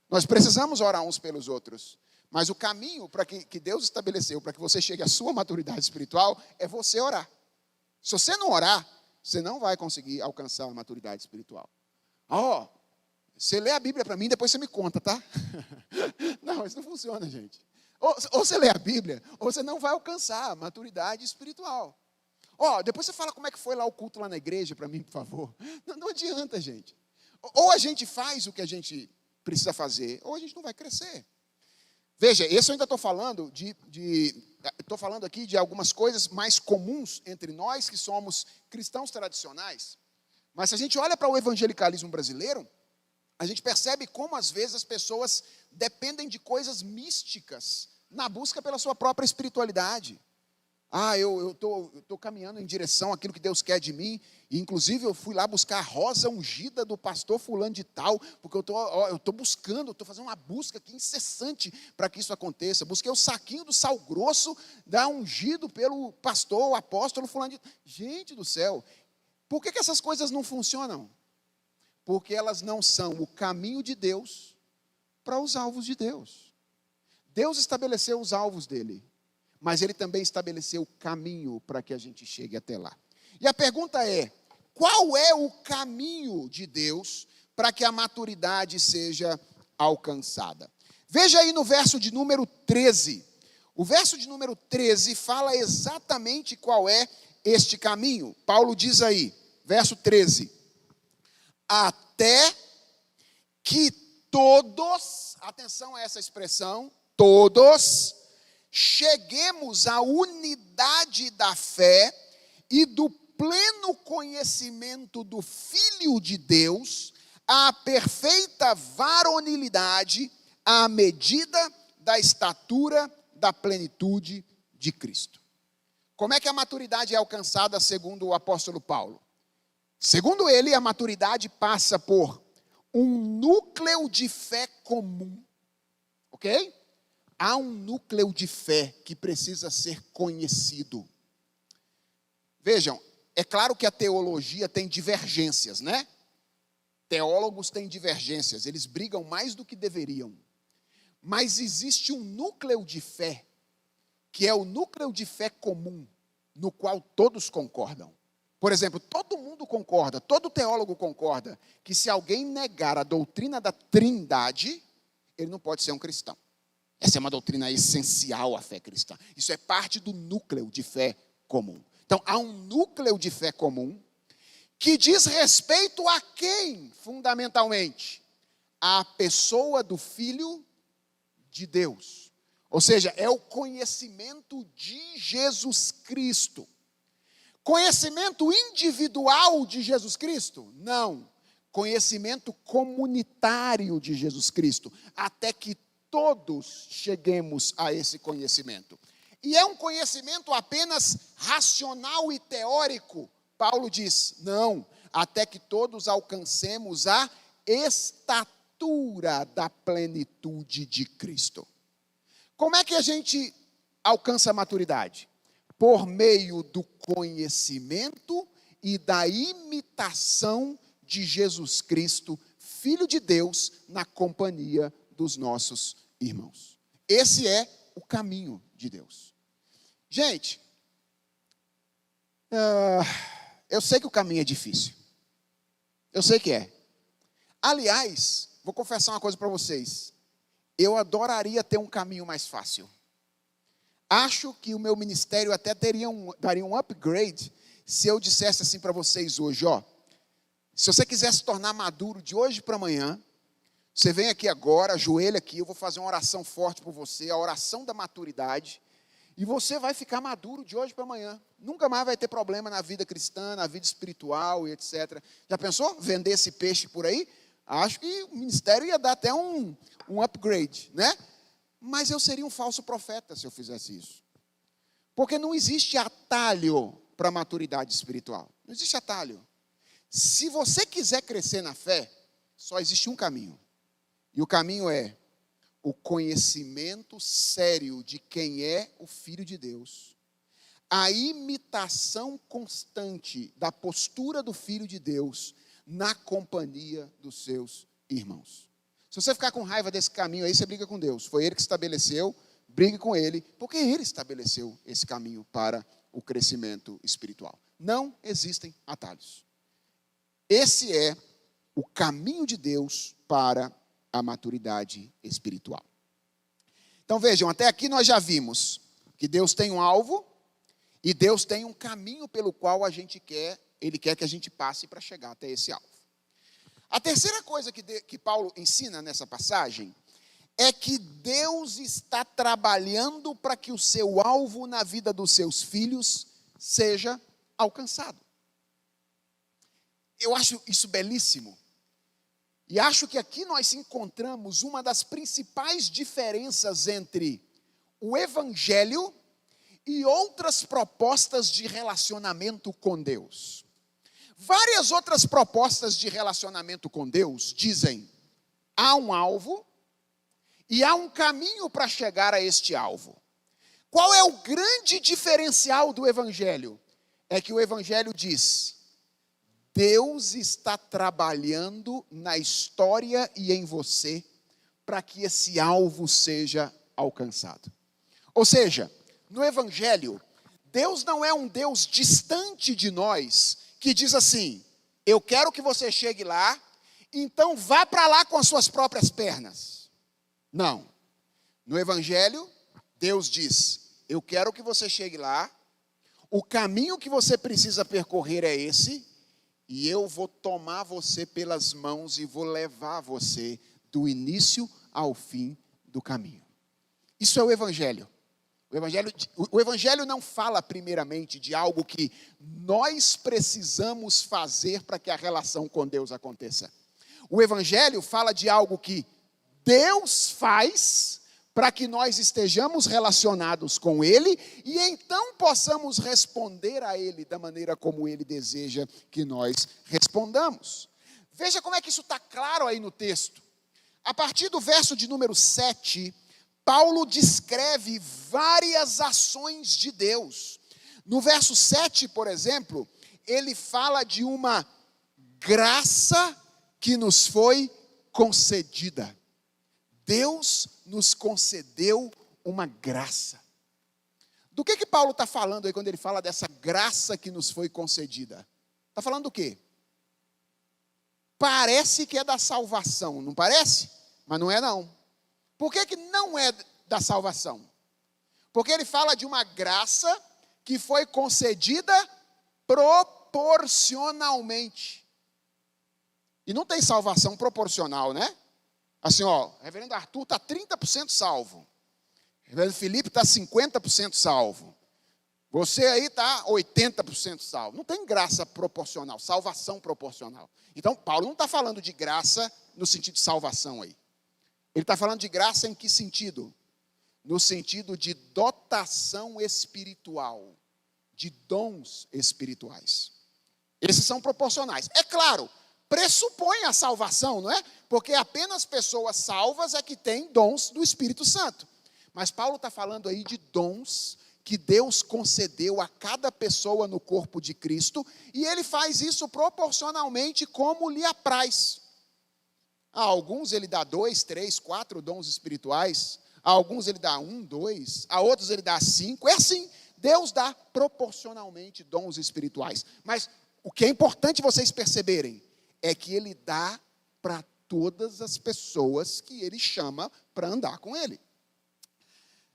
Nós precisamos orar uns pelos outros. Mas o caminho para que Deus estabeleceu para que você chegue à sua maturidade espiritual é você orar. Se você não orar, você não vai conseguir alcançar a maturidade espiritual. Você lê a Bíblia para mim, depois você me conta, tá? Não, isso não funciona, gente. Ou você lê a Bíblia, ou você não vai alcançar a maturidade espiritual. Depois você fala como é que foi lá o culto lá na igreja para mim, por favor. Não adianta, gente. Ou a gente faz o que a gente precisa fazer, ou a gente não vai crescer. Veja, esse eu ainda estou falando estou falando aqui de algumas coisas mais comuns entre nós que somos cristãos tradicionais. Mas se a gente olha para o evangelicalismo brasileiro, a gente percebe como às vezes as pessoas dependem de coisas místicas na busca pela sua própria espiritualidade. Eu estou caminhando em direção àquilo que Deus quer de mim, e inclusive eu fui lá buscar a rosa ungida do pastor fulano de tal, porque eu estou buscando, estou fazendo uma busca aqui incessante para que isso aconteça. Busquei o saquinho do sal grosso da ungido pelo pastor, o apóstolo fulano de tal. Gente do céu, por que essas coisas não funcionam? Porque elas não são o caminho de Deus para os alvos de Deus. Deus estabeleceu os alvos dele, mas Ele também estabeleceu o caminho para que a gente chegue até lá. E a pergunta é, qual é o caminho de Deus para que a maturidade seja alcançada? Veja aí no verso de número 13. O verso de número 13 fala exatamente qual é este caminho. Paulo diz aí, verso 13, até que todos, atenção a essa expressão, todos cheguemos à unidade da fé e do pleno conhecimento do Filho de Deus, à perfeita varonilidade, à medida da estatura da plenitude de Cristo. Como é que a maturidade é alcançada segundo o apóstolo Paulo? Segundo ele, a maturidade passa por um núcleo de fé comum, ok? Há um núcleo de fé que precisa ser conhecido. Vejam, é claro que a teologia tem divergências, né? Teólogos têm divergências, eles brigam mais do que deveriam. Mas existe um núcleo de fé, que é o núcleo de fé comum, no qual todos concordam. Por exemplo, todo mundo concorda, todo teólogo concorda, que se alguém negar a doutrina da Trindade, ele não pode ser um cristão. Essa é uma doutrina essencial à fé cristã. Isso é parte do núcleo de fé comum. Então, há um núcleo de fé comum que diz respeito a quem, fundamentalmente? A pessoa do Filho de Deus. Ou seja, é o conhecimento de Jesus Cristo. Conhecimento individual de Jesus Cristo? Não. Conhecimento comunitário de Jesus Cristo, até que todos cheguemos a esse conhecimento. E é um conhecimento apenas racional e teórico? Paulo diz, não, até que todos alcancemos a estatura da plenitude de Cristo. Como é que a gente alcança a maturidade? Por meio do conhecimento e da imitação de Jesus Cristo, Filho de Deus, na companhia dos nossos irmãos. Esse é o caminho de Deus. Gente, eu sei que o caminho é difícil. Eu sei que é. Aliás, vou confessar uma coisa para vocês. Eu adoraria ter um caminho mais fácil. Acho que o meu ministério até daria um upgrade se eu dissesse assim para vocês hoje, ó. Se você quiser se tornar maduro de hoje para amanhã, você vem aqui agora, ajoelha aqui, eu vou fazer uma oração forte por você, a oração da maturidade, e você vai ficar maduro de hoje para amanhã. Nunca mais vai ter problema na vida cristã, na vida espiritual e etc. Já pensou? Vender esse peixe por aí? Acho que o ministério ia dar até um upgrade, né? Mas eu seria um falso profeta se eu fizesse isso. Porque não existe atalho para a maturidade espiritual. Não existe atalho. Se você quiser crescer na fé, só existe um caminho. E o caminho é o conhecimento sério de quem é o Filho de Deus, a imitação constante da postura do Filho de Deus na companhia dos seus irmãos. Se você ficar com raiva desse caminho aí, você briga com Deus. Foi Ele que estabeleceu, brigue com Ele, porque Ele estabeleceu esse caminho para o crescimento espiritual. Não existem atalhos. Esse é o caminho de Deus para a maturidade espiritual. Então vejam, até aqui nós já vimos que Deus tem um alvo e Deus tem um caminho pelo qual Ele quer que a gente passe para chegar até esse alvo. A terceira coisa que Paulo ensina nessa passagem é que Deus está trabalhando para que o seu alvo na vida dos seus filhos seja alcançado. Eu acho isso belíssimo. E acho que aqui nós encontramos uma das principais diferenças entre o Evangelho e outras propostas de relacionamento com Deus. Várias outras propostas de relacionamento com Deus dizem, há um alvo e há um caminho para chegar a este alvo. Qual é o grande diferencial do Evangelho? É que o Evangelho diz, Deus está trabalhando na história e em você para que esse alvo seja alcançado. Ou seja, no Evangelho, Deus não é um Deus distante de nós que diz assim, eu quero que você chegue lá, então vá para lá com as suas próprias pernas. Não. No Evangelho, Deus diz, eu quero que você chegue lá, o caminho que você precisa percorrer é esse, e eu vou tomar você pelas mãos e vou levar você do início ao fim do caminho. Isso é o Evangelho. O Evangelho não fala primeiramente de algo que nós precisamos fazer para que a relação com Deus aconteça. O Evangelho fala de algo que Deus faz para que nós estejamos relacionados com Ele e então possamos responder a Ele da maneira como Ele deseja que nós respondamos. Veja como é que isso está claro aí no texto. A partir do verso de número 7, Paulo descreve várias ações de Deus. No verso 7, por exemplo, ele fala de uma graça que nos foi concedida. Deus nos concedeu uma graça. Do que Paulo está falando aí quando ele fala dessa graça que nos foi concedida? Está falando do quê? Parece que é da salvação, não parece? Mas não é não. Por que não é da salvação? Porque ele fala de uma graça que foi concedida proporcionalmente. E não tem salvação proporcional, né? Assim, ó, o reverendo Arthur está 30% salvo. O reverendo Felipe está 50% salvo. Você aí está 80% salvo. Não tem graça proporcional, salvação proporcional. Então, Paulo não está falando de graça no sentido de salvação aí. Ele está falando de graça em que sentido? No sentido de dotação espiritual, de dons espirituais. Esses são proporcionais. É claro, pressupõe a salvação, não é? Porque apenas pessoas salvas é que têm dons do Espírito Santo. Mas Paulo está falando aí de dons que Deus concedeu a cada pessoa no corpo de Cristo, e ele faz isso proporcionalmente como lhe apraz. A alguns ele dá 2, 3, 4 dons espirituais, a alguns ele dá 1, 2, a outros ele dá 5, é assim, Deus dá proporcionalmente dons espirituais. Mas o que é importante vocês perceberem é que ele dá para todas as pessoas que ele chama para andar com ele.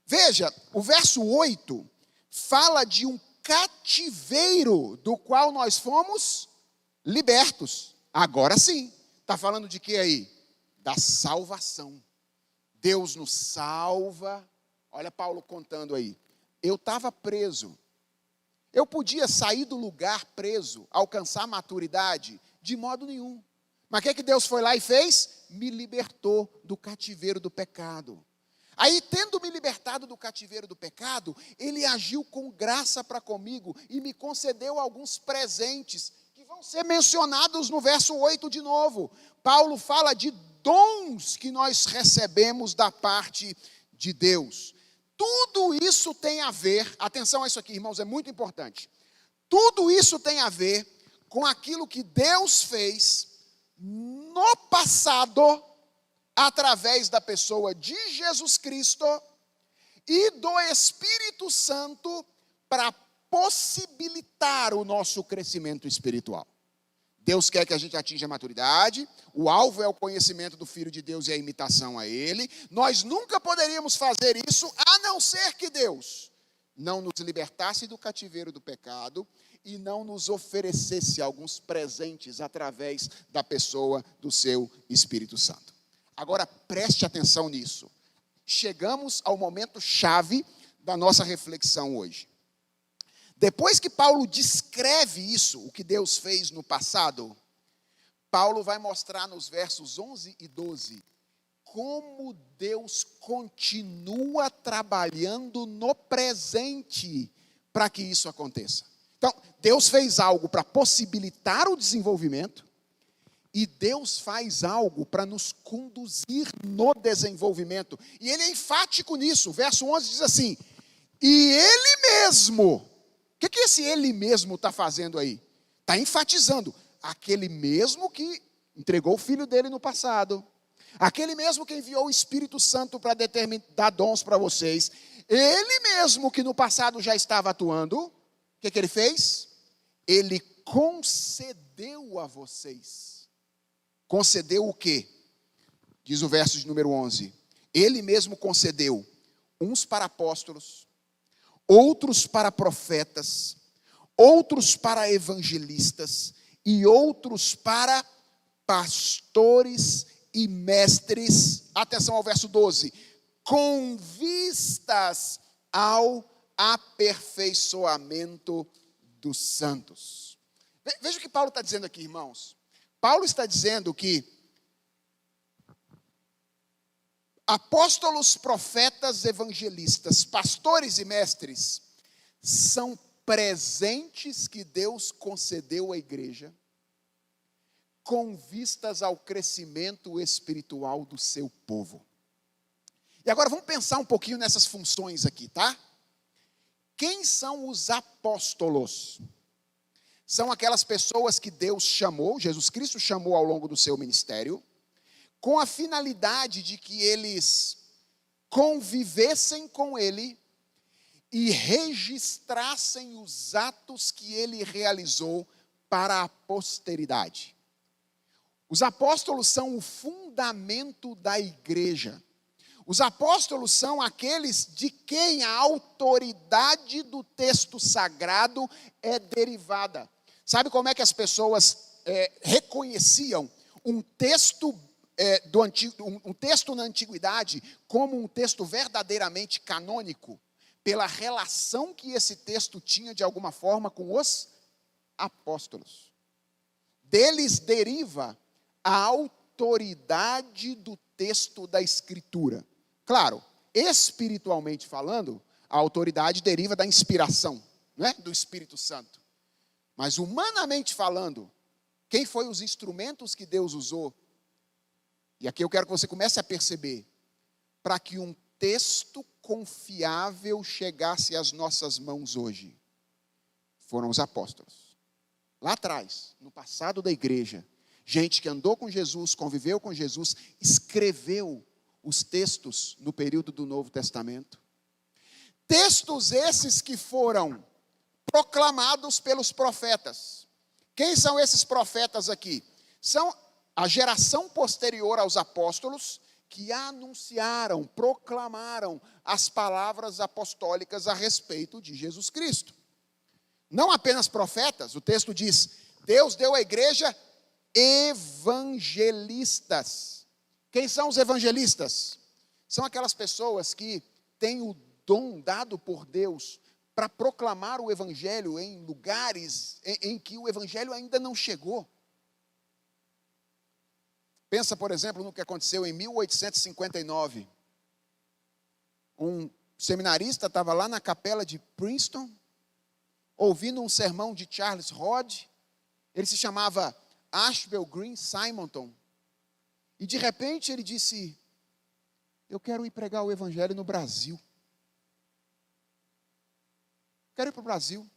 Veja, o verso 8 fala de um cativeiro do qual nós fomos libertos. Agora sim, está falando de quê aí? Da salvação. Deus nos salva. Olha Paulo contando aí. Eu estava preso. Eu podia sair do lugar preso, alcançar a maturidade? De modo nenhum. Mas o que Deus foi lá e fez? Me libertou do cativeiro do pecado. Aí, tendo me libertado do cativeiro do pecado, ele agiu com graça para comigo e me concedeu alguns presentes, que vão ser mencionados no verso 8 de novo. Paulo fala de dons que nós recebemos da parte de Deus. Tudo isso tem a ver, atenção a isso aqui, irmãos, é muito importante. Tudo isso tem a ver com aquilo que Deus fez no passado, através da pessoa de Jesus Cristo e do Espírito Santo para possibilitar o nosso crescimento espiritual. Deus quer que a gente atinja a maturidade, o alvo é o conhecimento do Filho de Deus e a imitação a Ele. Nós nunca poderíamos fazer isso, a não ser que Deus não nos libertasse do cativeiro do pecado e não nos oferecesse alguns presentes através da pessoa do seu Espírito Santo. Agora preste atenção nisso. Chegamos ao momento chave da nossa reflexão hoje. Depois que Paulo descreve isso, o que Deus fez no passado, Paulo vai mostrar nos versos 11 e 12 como Deus continua trabalhando no presente para que isso aconteça. Então, Deus fez algo para possibilitar o desenvolvimento, e Deus faz algo para nos conduzir no desenvolvimento. E ele é enfático nisso. O verso 11 diz assim: e ele mesmo. O que esse ele mesmo está fazendo aí? Está enfatizando. Aquele mesmo que entregou o filho dele no passado. Aquele mesmo que enviou o Espírito Santo para dar dons para vocês. Ele mesmo que no passado já estava atuando. O que ele fez? Ele concedeu a vocês. Concedeu o quê? Diz o verso de número 11. Ele mesmo concedeu uns para apóstolos, outros para profetas, outros para evangelistas e outros para pastores e mestres. Atenção ao verso 12. Com vistas ao aperfeiçoamento dos santos. Veja o que Paulo está dizendo aqui, irmãos. Paulo está dizendo que apóstolos, profetas, evangelistas, pastores e mestres são presentes que Deus concedeu à igreja com vistas ao crescimento espiritual do seu povo. E agora vamos pensar um pouquinho nessas funções aqui, tá? Quem são os apóstolos? São aquelas pessoas que Deus chamou, Jesus Cristo chamou ao longo do seu ministério, com a finalidade de que eles convivessem com Ele e registrassem os atos que Ele realizou para a posteridade. Os apóstolos são o fundamento da igreja. Os apóstolos são aqueles de quem a autoridade do texto sagrado é derivada. Sabe como é que as pessoas reconheciam um texto um texto na antiguidade como um texto verdadeiramente canônico? Pela relação que esse texto tinha de alguma forma com os apóstolos. Deles deriva a autoridade do texto da Escritura. Claro, espiritualmente falando, a autoridade deriva da inspiração, não é? Do Espírito Santo. Mas humanamente falando, quem foi os instrumentos que Deus usou? E aqui eu quero que você comece a perceber, para que um texto confiável chegasse às nossas mãos hoje, foram os apóstolos. Lá atrás, no passado da igreja, gente que andou com Jesus, conviveu com Jesus, escreveu os textos no período do Novo Testamento. Textos esses que foram proclamados pelos profetas. Quem são esses profetas aqui? São a geração posterior aos apóstolos, que anunciaram, proclamaram as palavras apostólicas a respeito de Jesus Cristo. Não apenas profetas, o texto diz, Deus deu à igreja evangelistas. Quem são os evangelistas? São aquelas pessoas que têm o dom dado por Deus para proclamar o evangelho em lugares em que o evangelho ainda não chegou. Pensa, por exemplo, no que aconteceu em 1859. Um seminarista estava lá na capela de Princeton, ouvindo um sermão de Charles Rod. Ele se chamava Ashbel Green Simonton. E de repente ele disse, eu quero ir pregar o evangelho no Brasil. Quero ir para o Brasil.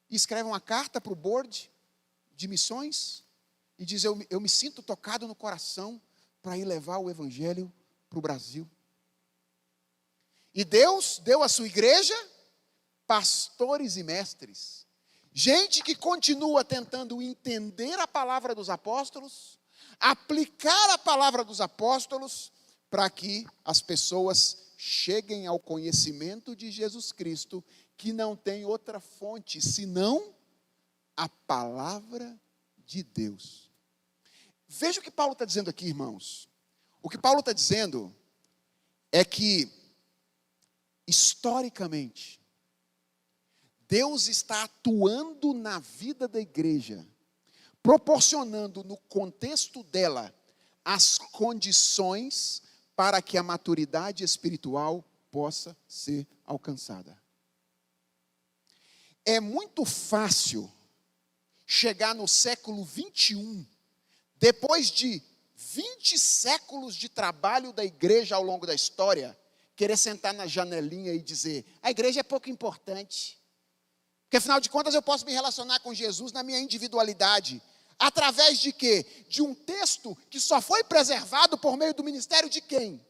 E escreve uma carta para o board de missões. E diz, eu me sinto tocado no coração para ir levar o evangelho para o Brasil. E Deus deu à sua igreja pastores e mestres. Gente que continua tentando entender a palavra dos apóstolos, aplicar a palavra dos apóstolos, para que as pessoas cheguem ao conhecimento de Jesus Cristo, que não tem outra fonte senão a palavra de Deus. Veja o que Paulo está dizendo aqui, irmãos. O que Paulo está dizendo é que, historicamente, Deus está atuando na vida da igreja, proporcionando no contexto dela as condições para que a maturidade espiritual possa ser alcançada. É muito fácil chegar no século 21, depois de 20 séculos de trabalho da igreja ao longo da história, querer sentar na janelinha e dizer, a igreja é pouco importante. Porque afinal de contas eu posso me relacionar com Jesus na minha individualidade. Através de quê? De um texto que só foi preservado por meio do ministério de quem?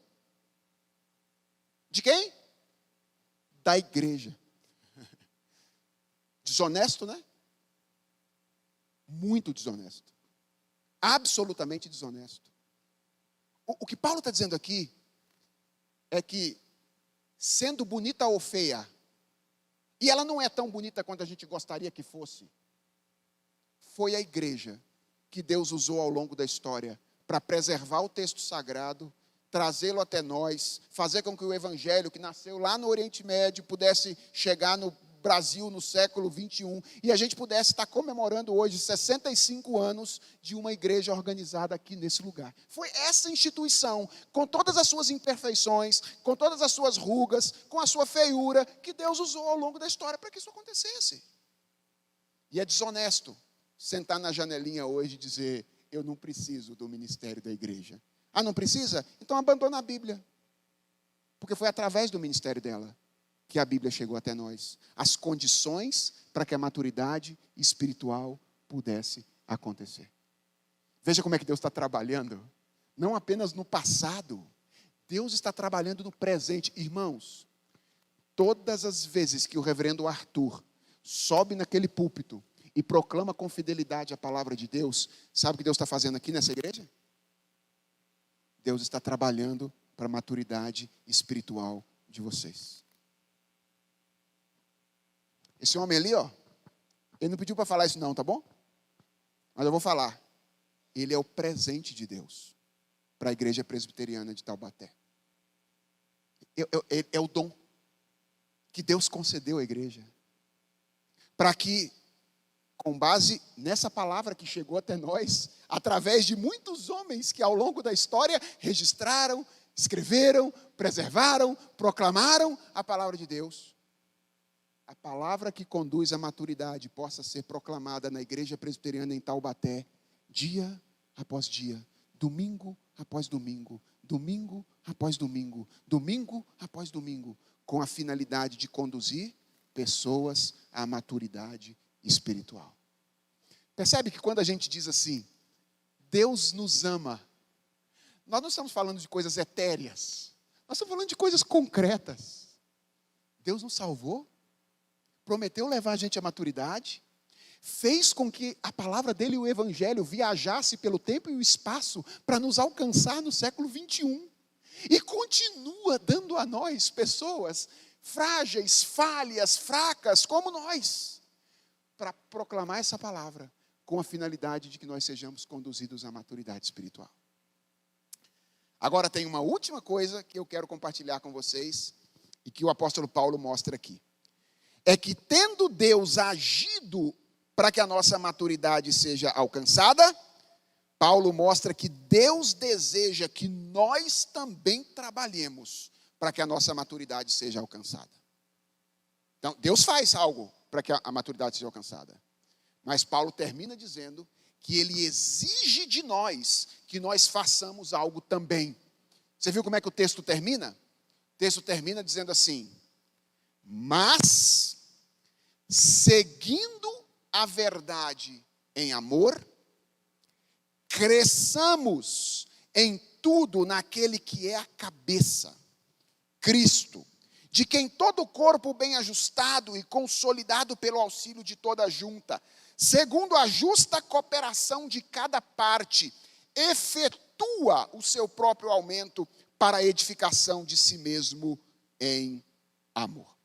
De quem? Da igreja. Desonesto, né? Muito desonesto. Absolutamente desonesto. O que Paulo está dizendo aqui é que, sendo bonita ou feia, e ela não é tão bonita quanto a gente gostaria que fosse, foi a igreja que Deus usou ao longo da história para preservar o texto sagrado, trazê-lo até nós, fazer com que o evangelho que nasceu lá no Oriente Médio pudesse chegar no Brasil no século 21 e a gente pudesse estar comemorando hoje 65 anos de uma igreja organizada aqui nesse lugar. Foi essa instituição, com todas as suas imperfeições, com todas as suas rugas, com a sua feiura, que Deus usou ao longo da história para que isso acontecesse. E é desonesto sentar na janelinha hoje e dizer, eu não preciso do ministério da igreja. Ah, não precisa? Então abandona a Bíblia. Porque foi através do ministério dela que a Bíblia chegou até nós. As condições para que a maturidade espiritual pudesse acontecer. Veja como é que Deus está trabalhando. Não apenas no passado. Deus está trabalhando no presente. Irmãos, todas as vezes que o reverendo Arthur sobe naquele púlpito e proclama com fidelidade a palavra de Deus, sabe o que Deus está fazendo aqui nessa igreja? Deus está trabalhando para a maturidade espiritual de vocês. Esse homem ali, ó, ele não pediu para falar isso não, tá bom? Mas eu vou falar. Ele é o presente de Deus para a igreja presbiteriana de Taubaté. É o dom que Deus concedeu à igreja. Para que, com base nessa palavra que chegou até nós, através de muitos homens que ao longo da história registraram, escreveram, preservaram, proclamaram a palavra de Deus, a palavra que conduz à maturidade possa ser proclamada na igreja presbiteriana em Taubaté, dia após dia, domingo após domingo, domingo após domingo, domingo após domingo, com a finalidade de conduzir pessoas à maturidade espiritual. Percebe que quando a gente diz assim, Deus nos ama, nós não estamos falando de coisas etéreas, nós estamos falando de coisas concretas. Deus nos salvou, prometeu levar a gente à maturidade, fez com que a palavra dele e o evangelho viajasse pelo tempo e o espaço para nos alcançar no século 21. E continua dando a nós, pessoas frágeis, falhas, fracas, como nós, para proclamar essa palavra, com a finalidade de que nós sejamos conduzidos à maturidade espiritual. Agora tem uma última coisa que eu quero compartilhar com vocês, e que o apóstolo Paulo mostra aqui. É que tendo Deus agido para que a nossa maturidade seja alcançada, Paulo mostra que Deus deseja que nós também trabalhemos para que a nossa maturidade seja alcançada. Então, Deus faz algo para que a maturidade seja alcançada. Mas Paulo termina dizendo que ele exige de nós que nós façamos algo também. Você viu como é que o texto termina? O texto termina dizendo assim: mas, seguindo a verdade em amor, cresçamos em tudo naquele que é a cabeça, Cristo, de quem todo o corpo bem ajustado e consolidado pelo auxílio de toda a junta, segundo a justa cooperação de cada parte, efetua o seu próprio aumento para a edificação de si mesmo em amor.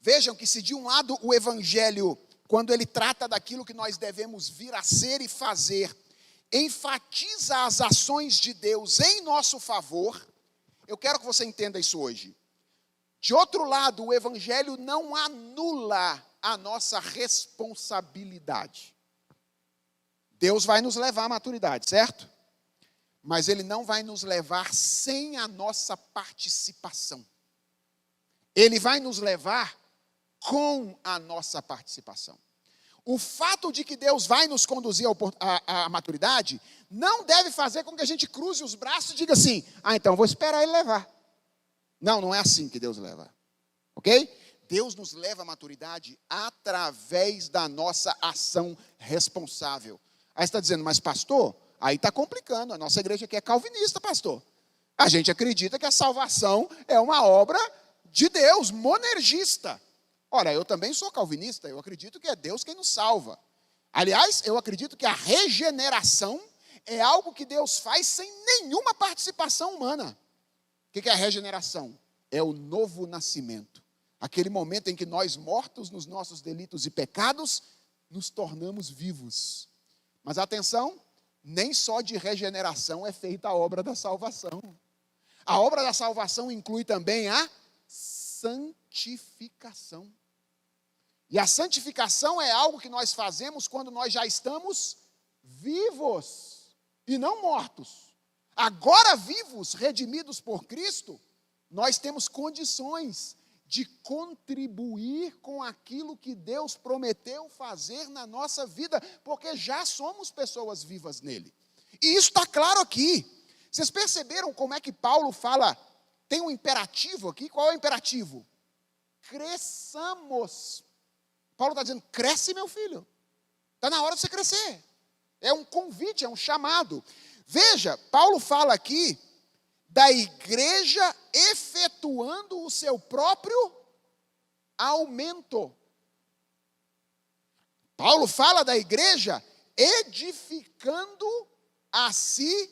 Vejam que se de um lado o evangelho, quando ele trata daquilo que nós devemos vir a ser e fazer, enfatiza as ações de Deus em nosso favor, eu quero que você entenda isso hoje. De outro lado, o evangelho não anula a nossa responsabilidade. Deus vai nos levar à maturidade, certo? Mas ele não vai nos levar sem a nossa participação. Ele vai nos levar com a nossa participação. O fato de que Deus vai nos conduzir à maturidade não deve fazer com que a gente cruze os braços e diga assim: então vou esperar ele levar. Não, não é assim que Deus leva. Ok? Deus nos leva à maturidade através da nossa ação responsável. Aí você está dizendo, mas pastor, aí está complicando. A nossa igreja aqui é calvinista, pastor. A gente acredita que a salvação é uma obra de Deus, monergista. Ora, eu também sou calvinista, eu acredito que é Deus quem nos salva. Aliás, eu acredito que a regeneração é algo que Deus faz sem nenhuma participação humana. O que é a regeneração? É o novo nascimento. Aquele momento em que nós, mortos nos nossos delitos e pecados, nos tornamos vivos. Mas atenção, nem só de regeneração é feita a obra da salvação. A obra da salvação inclui também a santificação. E a santificação é algo que nós fazemos quando nós já estamos vivos e não mortos. Agora vivos, redimidos por Cristo, nós temos condições de contribuir com aquilo que Deus prometeu fazer na nossa vida, porque já somos pessoas vivas nele. E isso está claro aqui. Vocês perceberam como é que Paulo fala? Tem um imperativo aqui. Qual é o imperativo? Cresçamos. Paulo está dizendo, cresce, meu filho. Está na hora de você crescer. É um convite, é um chamado. Veja, Paulo fala aqui da igreja efetuando o seu próprio aumento. Paulo fala da igreja edificando a si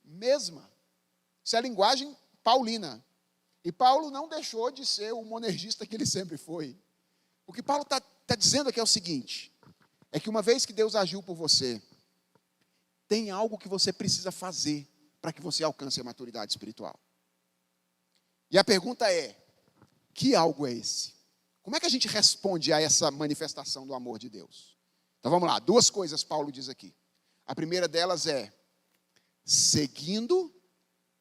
mesma. Isso é a linguagem paulina. E Paulo não deixou de ser o monergista que ele sempre foi. O que Paulo está dizendo aqui é o seguinte, é que uma vez que Deus agiu por você, tem algo que você precisa fazer para que você alcance a maturidade espiritual. E a pergunta é, que algo é esse? Como é que a gente responde a essa manifestação do amor de Deus? Então vamos lá, 2 coisas Paulo diz aqui. A primeira delas é, seguindo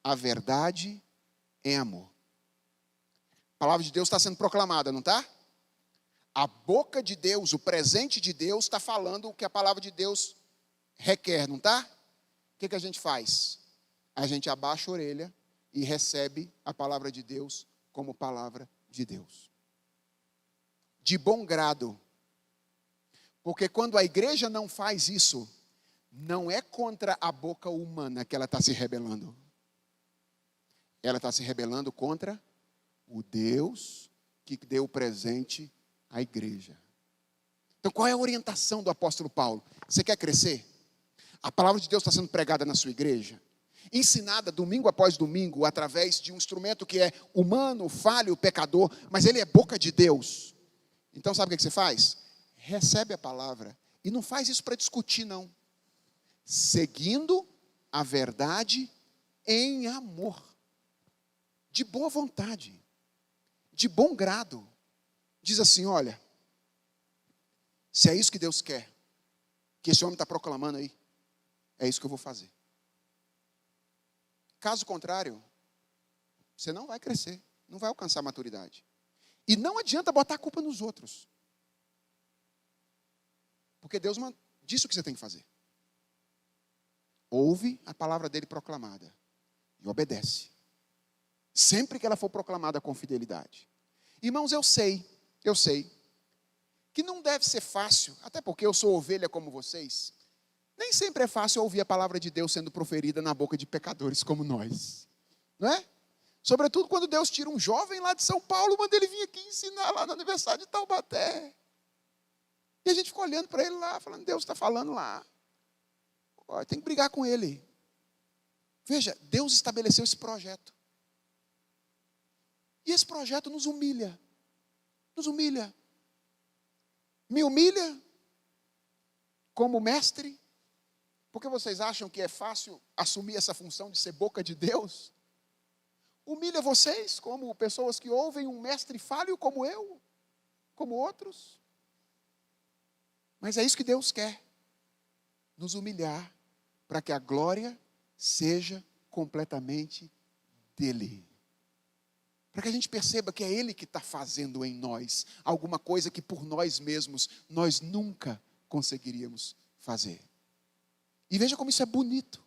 a verdade em amor. A palavra de Deus está sendo proclamada, não está? A boca de Deus, o presente de Deus está falando o que a palavra de Deus requer, não está? O que a gente faz? A gente abaixa a orelha e recebe a palavra de Deus como palavra de Deus. De bom grado. Porque quando a igreja não faz isso, não é contra a boca humana que ela está se rebelando. Ela está se rebelando contra o Deus que deu o presente à igreja. Então qual é a orientação do apóstolo Paulo? Você quer crescer? A palavra de Deus está sendo pregada na sua igreja, ensinada domingo após domingo, através de um instrumento que é humano, falho, pecador, mas ele é boca de Deus. Então sabe o que você faz? Recebe a palavra, e não faz isso para discutir não, seguindo a verdade em amor, de boa vontade, de bom grado. Diz assim, olha, se é isso que Deus quer, que esse homem está proclamando aí, é isso que eu vou fazer. Caso contrário, você não vai crescer, não vai alcançar a maturidade. E não adianta botar a culpa nos outros. Porque Deus disse o que você tem que fazer. Ouve a palavra dele proclamada e obedece. Sempre que ela for proclamada com fidelidade. Irmãos, eu sei que não deve ser fácil, até porque eu sou ovelha como vocês. Nem sempre é fácil ouvir a palavra de Deus sendo proferida na boca de pecadores como nós. Não é? Sobretudo quando Deus tira um jovem lá de São Paulo, manda ele vir aqui ensinar lá no aniversário de Taubaté. E a gente fica olhando para ele lá, falando, Deus está falando lá. Ó, tem que brigar com ele. Veja, Deus estabeleceu esse projeto. E esse projeto nos humilha. Nos humilha. Me humilha como mestre. Porque vocês acham que é fácil assumir essa função de ser boca de Deus? Humilha vocês como pessoas que ouvem um mestre falho como eu, como outros. Mas é isso que Deus quer. Nos humilhar para que a glória seja completamente dele. Para que a gente perceba que é ele que está fazendo em nós alguma coisa que por nós mesmos nós nunca conseguiríamos fazer. E veja como isso é bonito.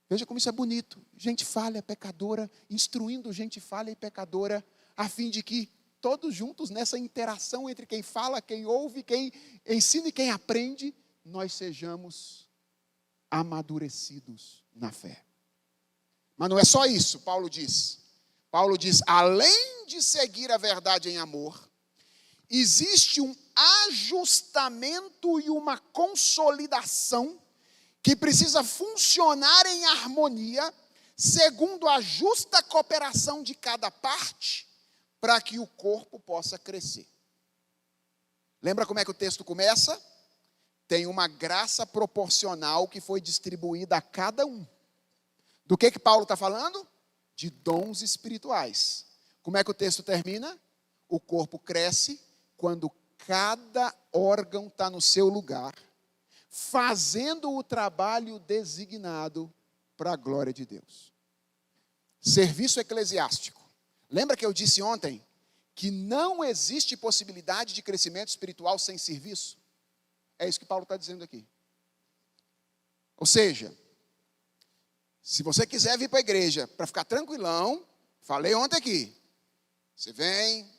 Veja como isso é bonito. Gente falha, pecadora, instruindo gente falha e pecadora, a fim de que todos juntos, nessa interação entre quem fala, quem ouve, quem ensina e quem aprende, nós sejamos amadurecidos na fé. Mas não é só isso, Paulo diz. Paulo diz, além de seguir a verdade em amor, existe um ajustamento e uma consolidação que precisa funcionar em harmonia, segundo a justa cooperação de cada parte, para que o corpo possa crescer. Lembra como é que o texto começa? Tem uma graça proporcional que foi distribuída a cada um. Do que Paulo está falando? De dons espirituais. Como é que o texto termina? O corpo cresce quando cada órgão está no seu lugar, fazendo o trabalho designado para a glória de Deus. Serviço eclesiástico. Lembra que eu disse ontem que não existe possibilidade de crescimento espiritual sem serviço? É isso que Paulo está dizendo aqui. Ou seja, se você quiser vir para a igreja para ficar tranquilão, falei ontem aqui, você vem,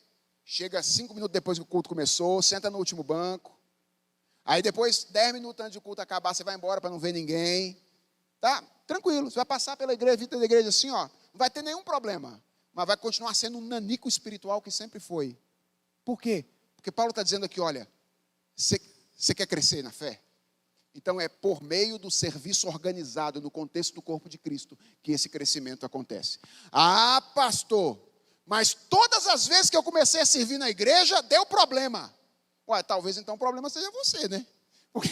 chega 5 minutos depois que o culto começou, senta no último banco, aí depois, 10 minutos antes do culto acabar, você vai embora para não ver ninguém, tá? Tranquilo, você vai passar pela igreja, vida da igreja assim, ó, não vai ter nenhum problema, mas vai continuar sendo um nanico espiritual que sempre foi. Por quê? Porque Paulo está dizendo aqui, olha, você quer crescer na fé? Então é por meio do serviço organizado no contexto do corpo de Cristo que esse crescimento acontece. Ah, pastor, mas todas as vezes que eu comecei a servir na igreja, deu problema. Ué, talvez então o problema seja você, né? Porque,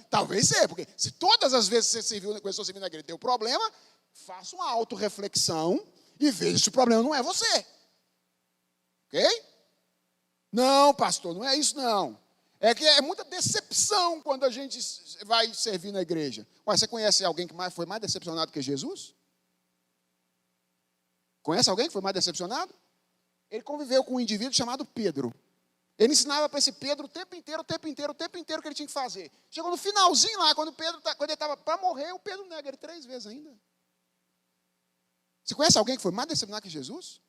talvez seja, porque se todas as vezes que você começou a servir na igreja deu problema, faça uma autorreflexão e veja se o problema não é você. Ok? Não, pastor, não é isso não. É que é muita decepção quando a gente vai servir na igreja. Ué, você conhece alguém que foi mais decepcionado que Jesus? Conhece alguém que foi mais decepcionado? Ele conviveu com um indivíduo chamado Pedro. Ele ensinava para esse Pedro o tempo inteiro que ele tinha que fazer. Chegou no finalzinho lá, quando ele estava para morrer, o Pedro nega ele 3 vezes ainda. Você conhece alguém que foi mais decepcionado que Jesus?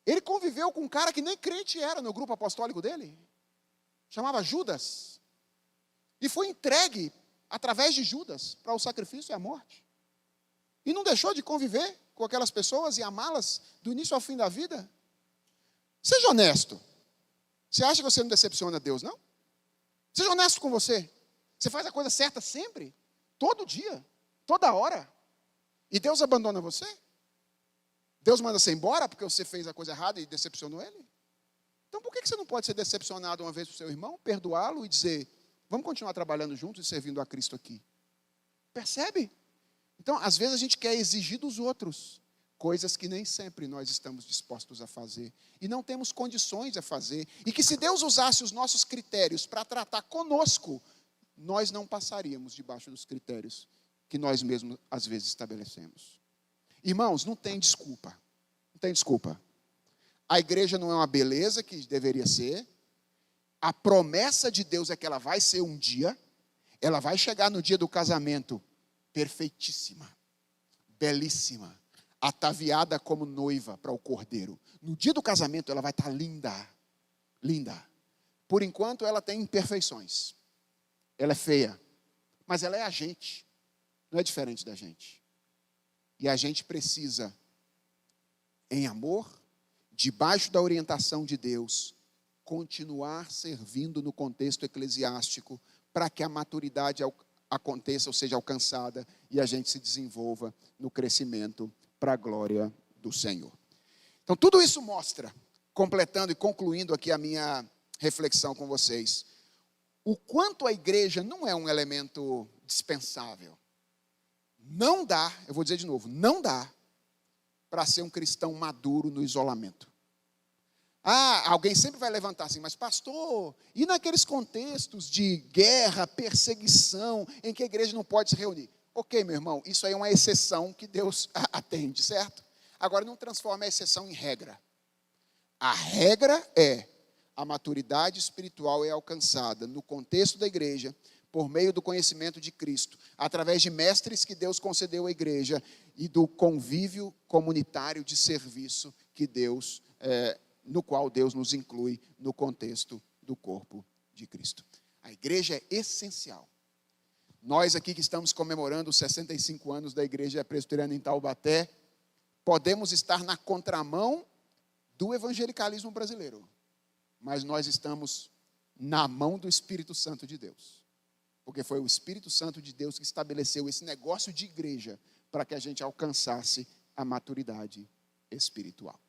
Ele conviveu com um cara que nem crente era no grupo apostólico dele. Chamava Judas. E foi entregue, através de Judas, para o sacrifício e a morte. E não deixou de conviver com aquelas pessoas e amá-las do início ao fim da vida. Seja honesto. Você acha que você não decepciona Deus, não? Seja honesto com você. Você faz a coisa certa sempre, todo dia, toda hora. E Deus abandona você? Deus manda você embora porque você fez a coisa errada e decepcionou Ele? Então por que você não pode ser decepcionado uma vez por seu irmão, perdoá-lo e dizer, vamos continuar trabalhando juntos e servindo a Cristo aqui? Percebe? Então, às vezes a gente quer exigir dos outros coisas que nem sempre nós estamos dispostos a fazer. E não temos condições a fazer. E que se Deus usasse os nossos critérios para tratar conosco, nós não passaríamos debaixo dos critérios que nós mesmos, às vezes, estabelecemos. Irmãos, não tem desculpa. Não tem desculpa. A igreja não é uma beleza que deveria ser. A promessa de Deus é que ela vai ser um dia. Ela vai chegar no dia do casamento perfeitíssima, belíssima, ataviada como noiva para o cordeiro. No dia do casamento ela vai estar linda, linda. Por enquanto ela tem imperfeições. Ela é feia, mas ela é a gente. Não é diferente da gente. E a gente precisa, em amor, debaixo da orientação de Deus, continuar servindo no contexto eclesiástico para que a maturidade aconteça ou seja alcançada e a gente se desenvolva no crescimento para a glória do Senhor. Então, tudo isso mostra, completando e concluindo aqui a minha reflexão com vocês, o quanto a igreja não é um elemento dispensável. Não dá, eu vou dizer de novo, não dá para ser um cristão maduro no isolamento. Ah, alguém sempre vai levantar assim, mas pastor, e naqueles contextos de guerra, perseguição, em que a igreja não pode se reunir? Ok, meu irmão, isso aí é uma exceção que Deus atende, certo? Agora não transforma a exceção em regra. A regra é, a maturidade espiritual é alcançada no contexto da igreja, por meio do conhecimento de Cristo, através de mestres que Deus concedeu à igreja e do convívio comunitário de serviço que Deus, no qual Deus nos inclui no contexto do corpo de Cristo. A igreja é essencial. Nós aqui que estamos comemorando os 65 anos da Igreja Presbiteriana em Taubaté, podemos estar na contramão do evangelicalismo brasileiro, mas nós estamos na mão do Espírito Santo de Deus. Porque foi o Espírito Santo de Deus que estabeleceu esse negócio de igreja para que a gente alcançasse a maturidade espiritual.